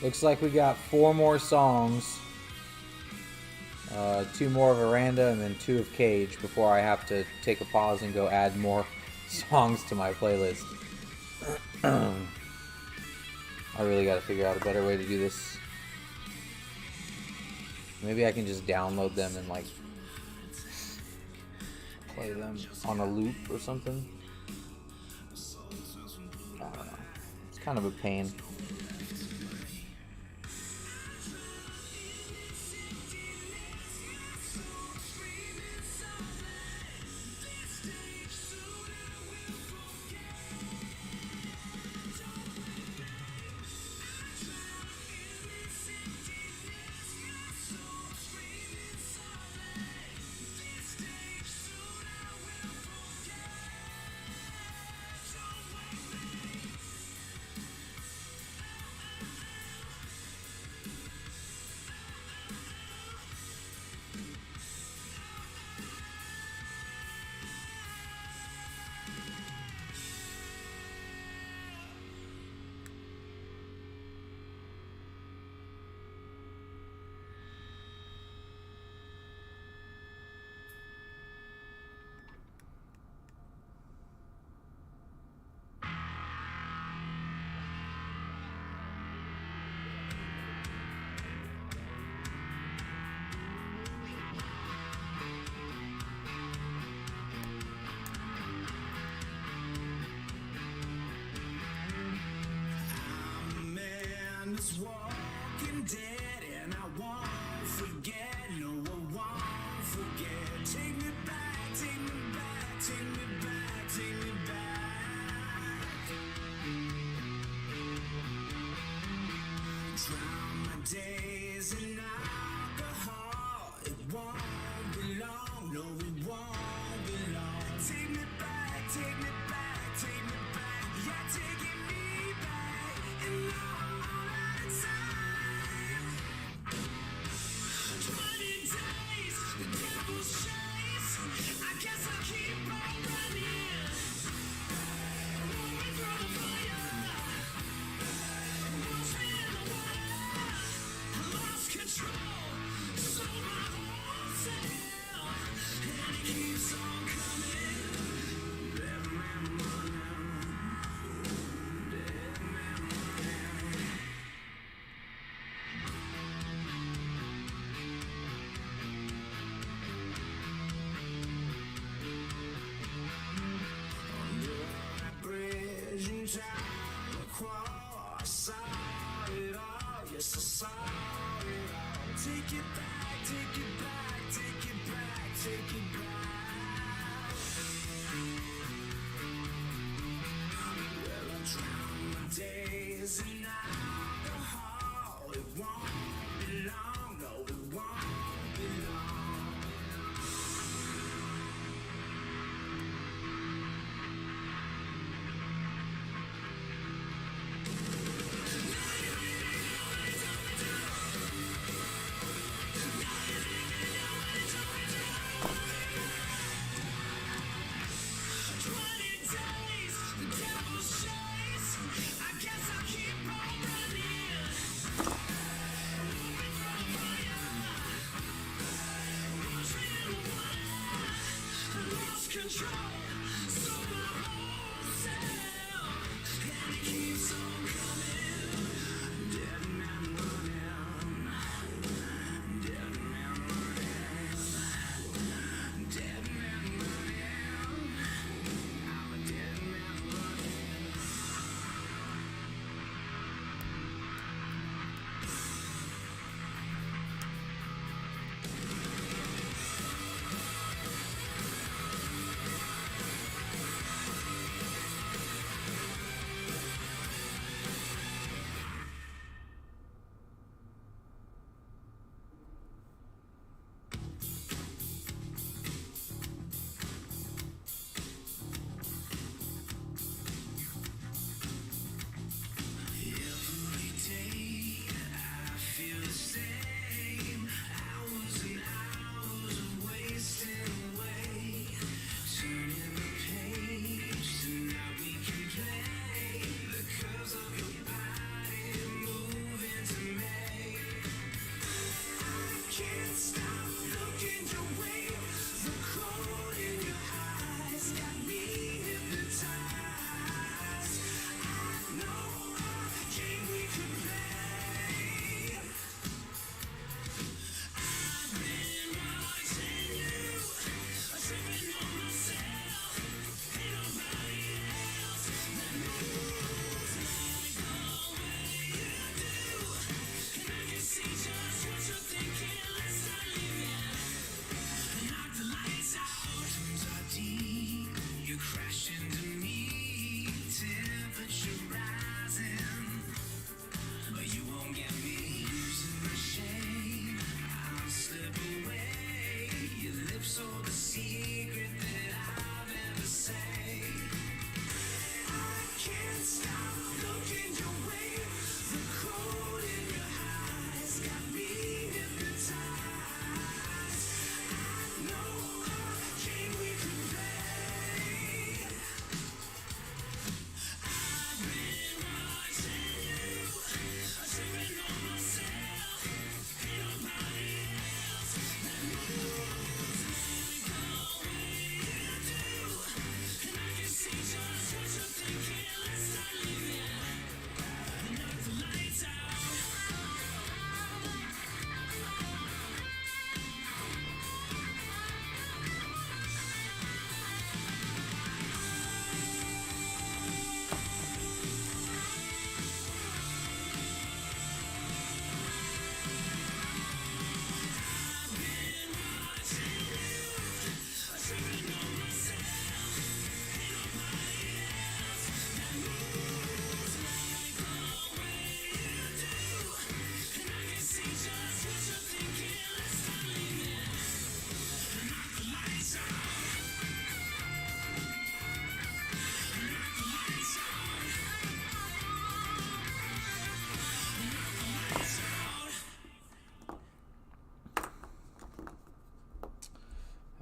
Looks like we got 4 more songs. 2 more of Aranda and then 2 of Cage before I have to take a pause and go add more songs to my playlist. I really got to figure out a better way to do this. Maybe I can just download them and like play them on a loop or something. I don't know. It's kind of a pain. It's walking dead and I won't forget, no I won't forget. Take me back, take me back, take me back, take me back. Drown my days in alcohol. It won't be long, no it won't be long. Take me back, take me back, take me back. Yeah, taking me back and all out of time. 20 days, the devil's chase. I guess I'll keep on running. Rolling through the fire. Watch me in the water. I lost control, sold my whole self, and it keeps on coming. Dead man running. Dead man running.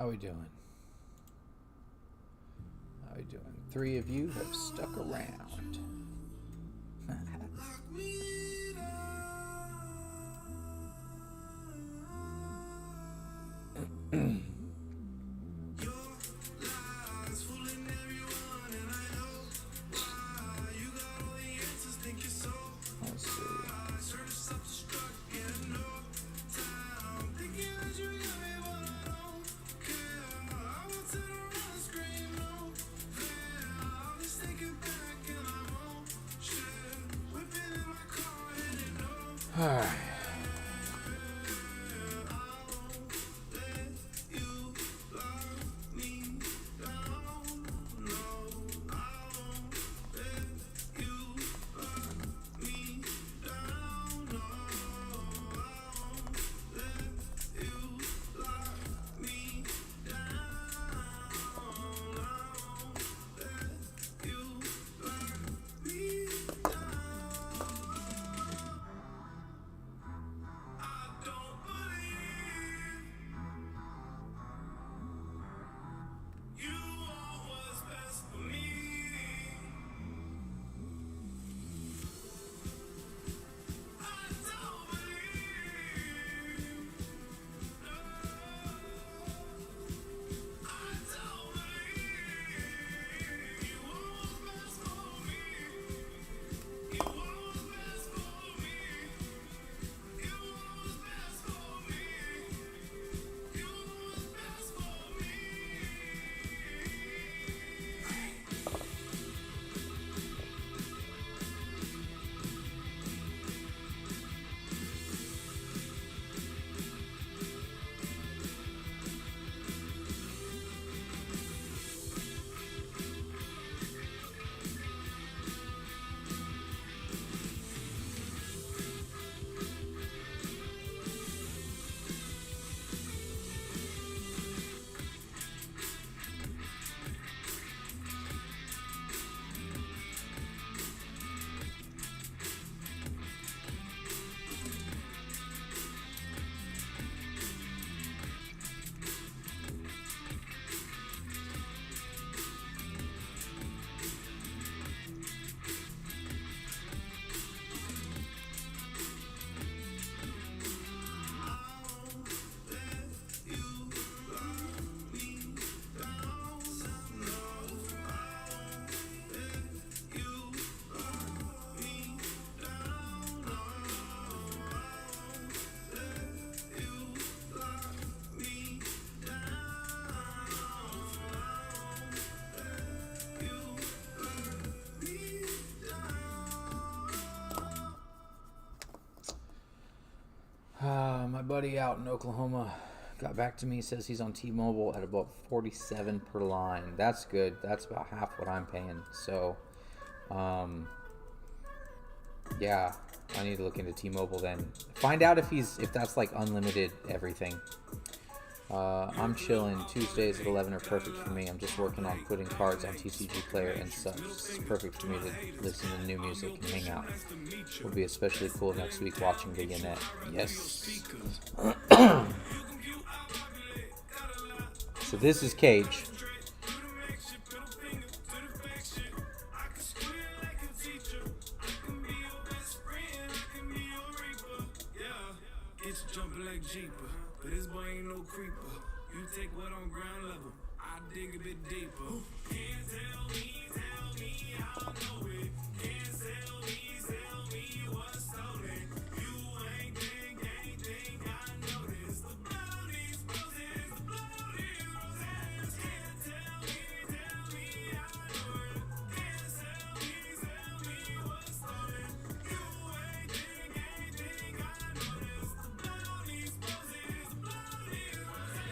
How we doing? How we doing? 3 of you have stuck around. Let's see. Alright. buddy out in Oklahoma got back to me. Says he's on T-Mobile at about 47 per line. That's good. That's about half what I'm paying. So, yeah, I need to look into T-Mobile then. Find out if that's like unlimited everything. I'm chilling. Tuesdays at 11 are perfect for me. I'm just working on putting cards on TCG Player and such. It's perfect for me to listen to new music and hang out. Will be especially cool next week watching the Yannette. Yes. So this is Cage. It's jumping like Jeeper, but this boy ain't no creeper. You take what on ground level, I dig a bit deeper. Can't tell me how I know it. Can't tell me what's stolen. You ain't think I noticed. The blood on these roses, the blood on these roses. Can't tell me how I know it. Can't tell me what's stolen. You ain't think I noticed. The blood on these roses, the blood on these roses.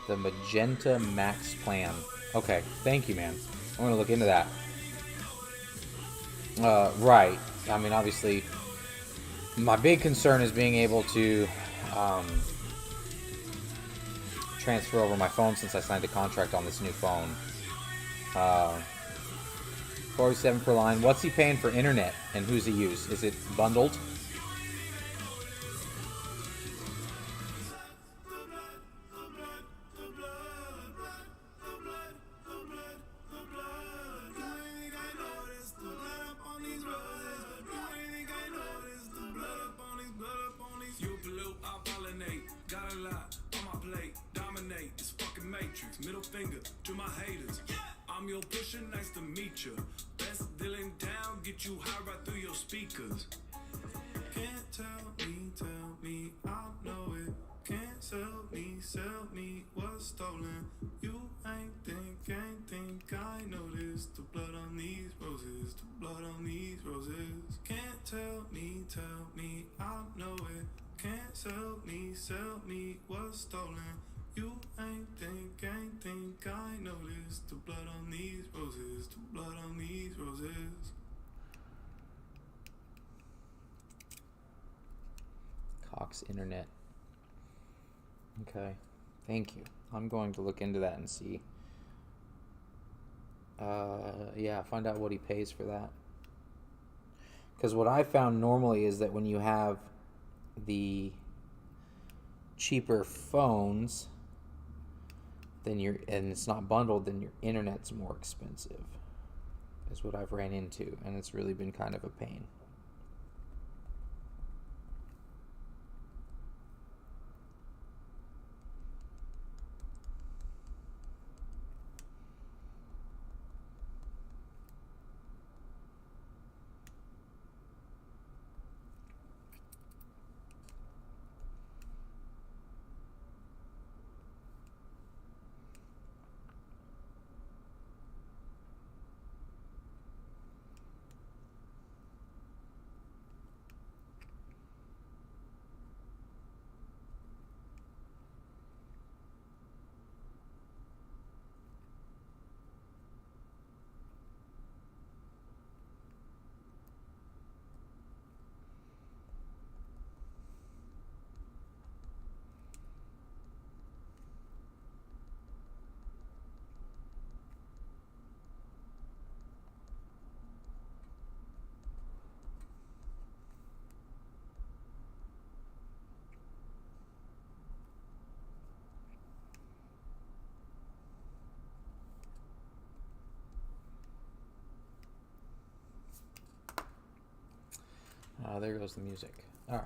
The Magenta Max plan. Okay, thank you, man. I'm gonna look into that. Right. I mean, obviously, my big concern is being able to transfer over my phone since I signed a contract on this new phone. 47 per line. What's he paying for internet, and who's he use? Is it bundled? Middle finger to my haters. I'm your pusher, nice to meet you. Best deal in town, get you high right through your speakers. Can't tell me, I know it. Can't sell me what's stolen. You ain't think I noticed the blood on these roses, the blood on these roses. Can't tell me, I know it. Can't sell me what's stolen. You ain't think I noticed the blood on these roses, the blood on these roses. Cox Internet. Okay, thank you. I'm going to look into that and see. Yeah, find out what he pays for that. Because what I found normally is that when you have the cheaper phones, then and it's not bundled, then your internet's more expensive, is what I've ran into, and it's really been kind of a pain. There goes the music. All right.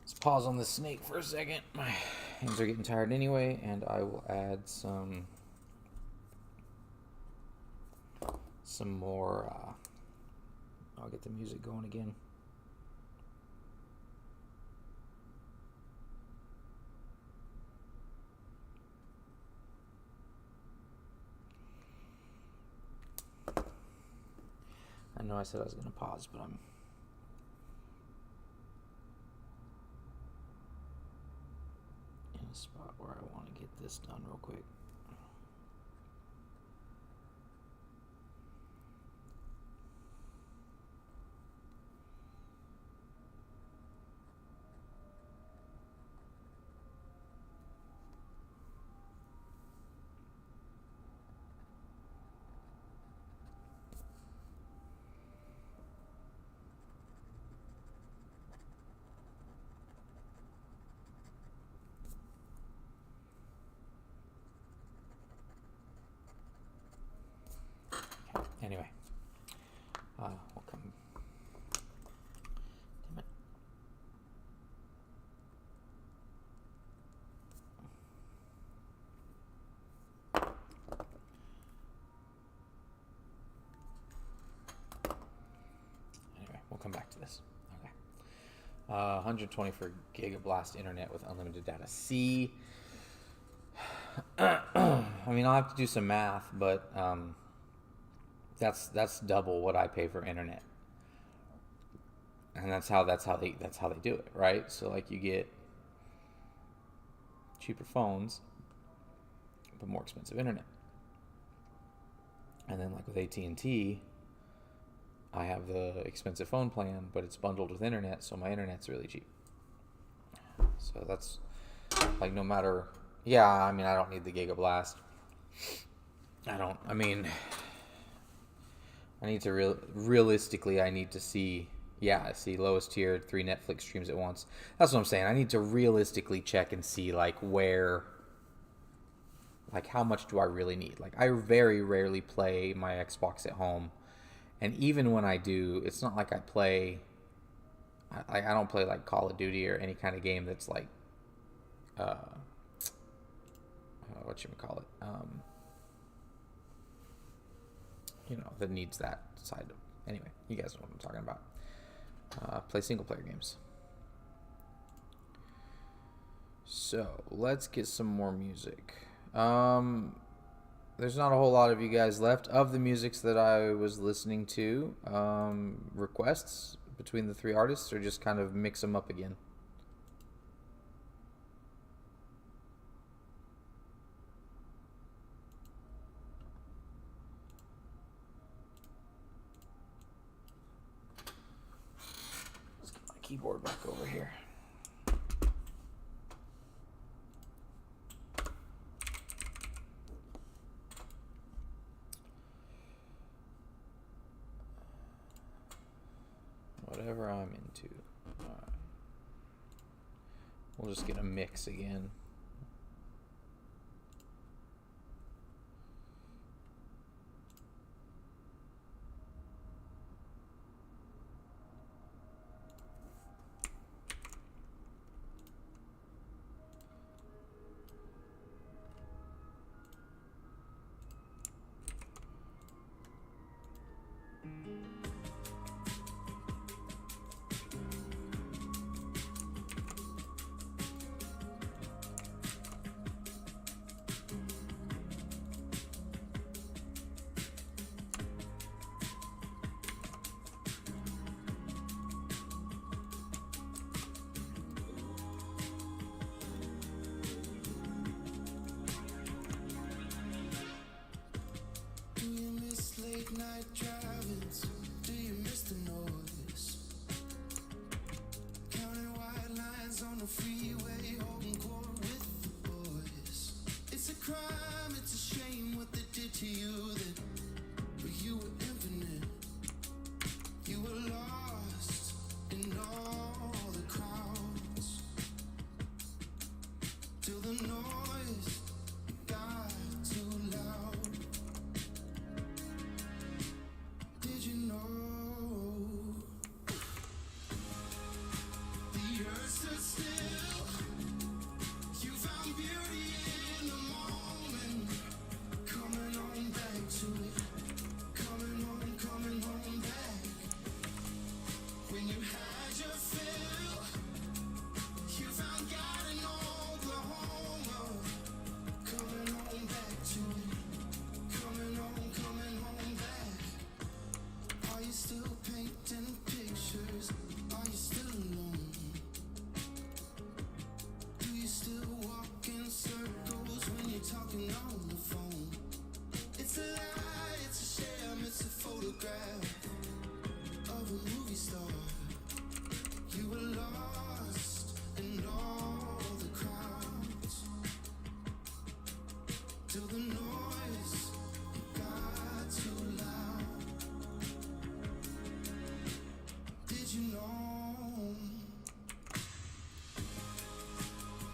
Let's pause on the snake for a second. My hands are getting tired anyway, and I will add some more. I'll get the music going again. I know I said I was going to pause, but I'm this done real quick. Anyway, we'll come. Damn it. Anyway, we'll come back to this. Okay. 120 for gigablast internet with unlimited data. See, I mean, I'll have to do some math, but that's double what I pay for internet, and that's how they do it, right? So like you get cheaper phones, but more expensive internet, and then like with AT&T, I have the expensive phone plan, but it's bundled with internet, so my internet's really cheap. So that's like no matter. Yeah, I mean, I don't need the gigablast. I mean, I need to realistically, I need to see, I see lowest tier, 3 Netflix streams at once. That's what I'm saying. I need to realistically check and see, like, where, like, how much do I really need? Like, I very rarely play my Xbox at home. And even when I do, it's not like I play, I don't play, like, Call of Duty or any kind of game that's, like, whatchamacallit, that needs that side of. Anyway, you guys know what I'm talking about. Play single player games. So let's get some more music. There's not a whole lot of you guys left. Of the musics that I was listening to, requests between the 3 artists, or just kind of mix them up again? Keyboard back over here. Whatever I'm into. All right. We'll just get a mix again. Night drivings, do you miss the noise? Counting white lines on the freeway, holding court with the boys. It's a crime, it's a shame what they did to you. But you were infinite, you were lost in all the crowds, till the noise got too loud. talking on the phone. It's a lie, it's a sham, it's a photograph of a movie star. You were lost in all the crowds till the noise got too loud. Did you know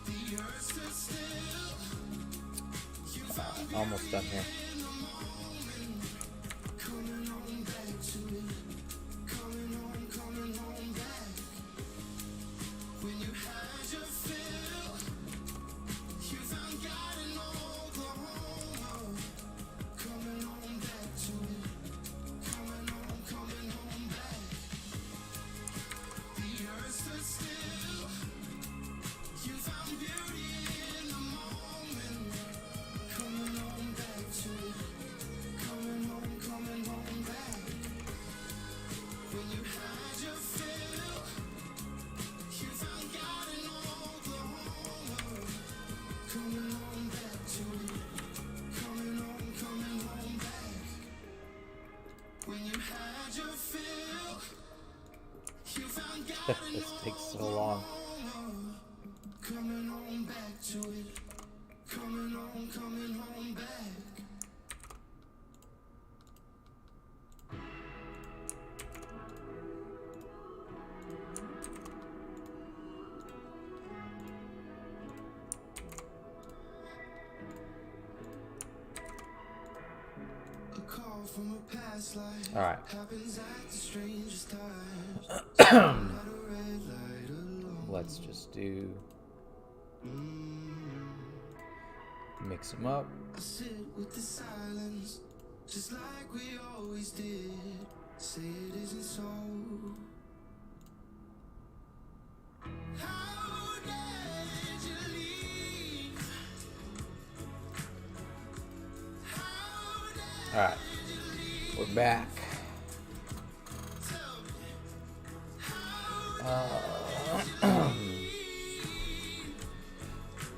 the earth stood still? You found Almost done here. in the moment, coming on back to it, coming on back. When you had your fill, you found God in Oklahoma, coming on back to it, coming on back. The earth stood still, you found beauty in the moment, coming on back to it, coming on back. When you had your fill, you found God in Oklahoma, coming on back to it, coming on back. When you had your fill, you found God in This takes so long. Oklahoma, coming on back to it, coming on back. A call from a past life All right. happens at the strangest times. At a red light alone. Let's just do. Mix them up. I sit with the silence, just like we always did. Say it isn't so. How did you leave? How did All right. We're back.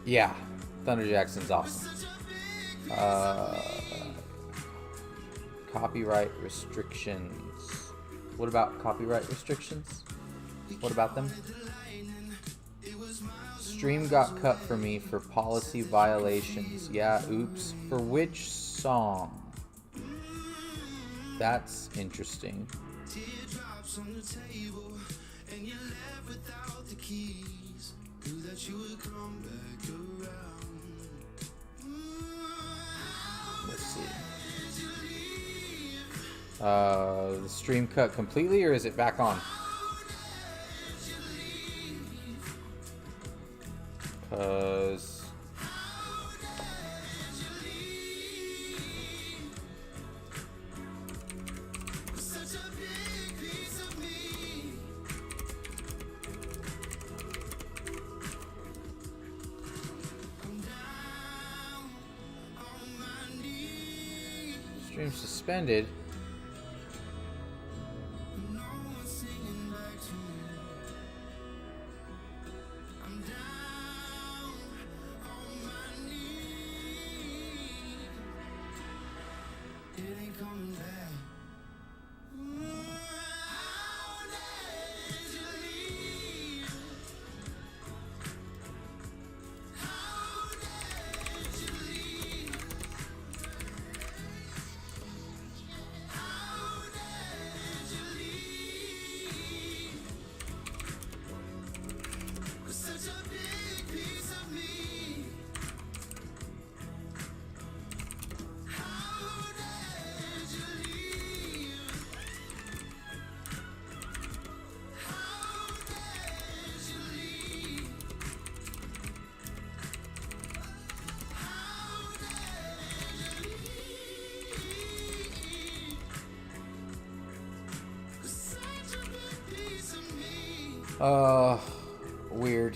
Yeah, Thunder Jackson's awesome. Copyright restrictions. What about copyright restrictions? What about them? Stream got cut for me for policy violations. Yeah, oops. For which song? That's interesting. teardrops on the table and you left without the keys? Knew that you would come back around. Let's see. The stream cut completely, or is it back on? Because Such a big piece of me. I'm down on my knees. stream suspended. No one's singing back to me. I'm down on my knees. It ain't coming back. How did you leave? How did you leave? How did you leave? With such a big piece of me. How did you leave? How did you leave? How did you leave? With such a big piece of me. Weird.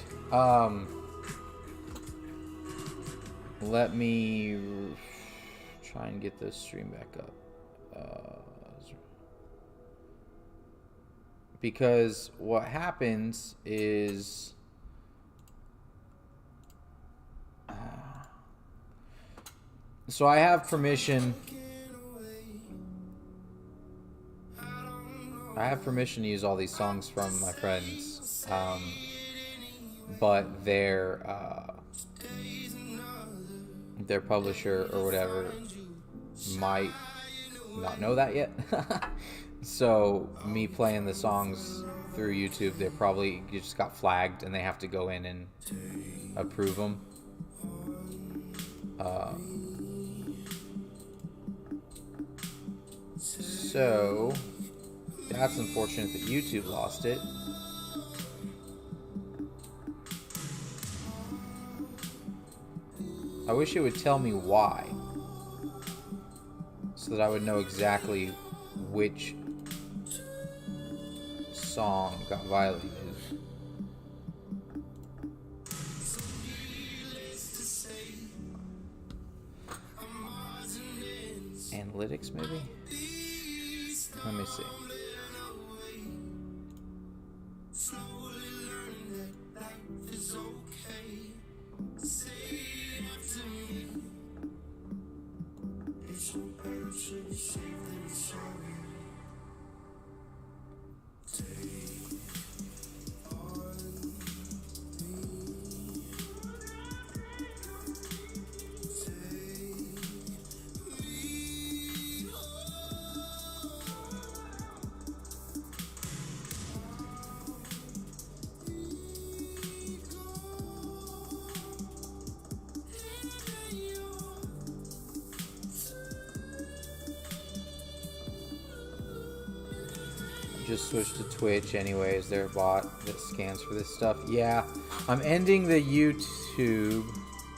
Let me try and get this stream back up. Because what happens is So I have permission. I have permission to use all these songs from my friends, but their publisher or whatever might not know that yet. So me playing the songs through YouTube, they're probably just got flagged and they have to go in and approve them. So that's unfortunate that YouTube lost it. I wish it would tell me why, so that I would know exactly which song got violated. Analytics, maybe? Let me see. Just switched to Twitch anyways. They're a bot that scans for this stuff. Yeah, I'm ending the YouTube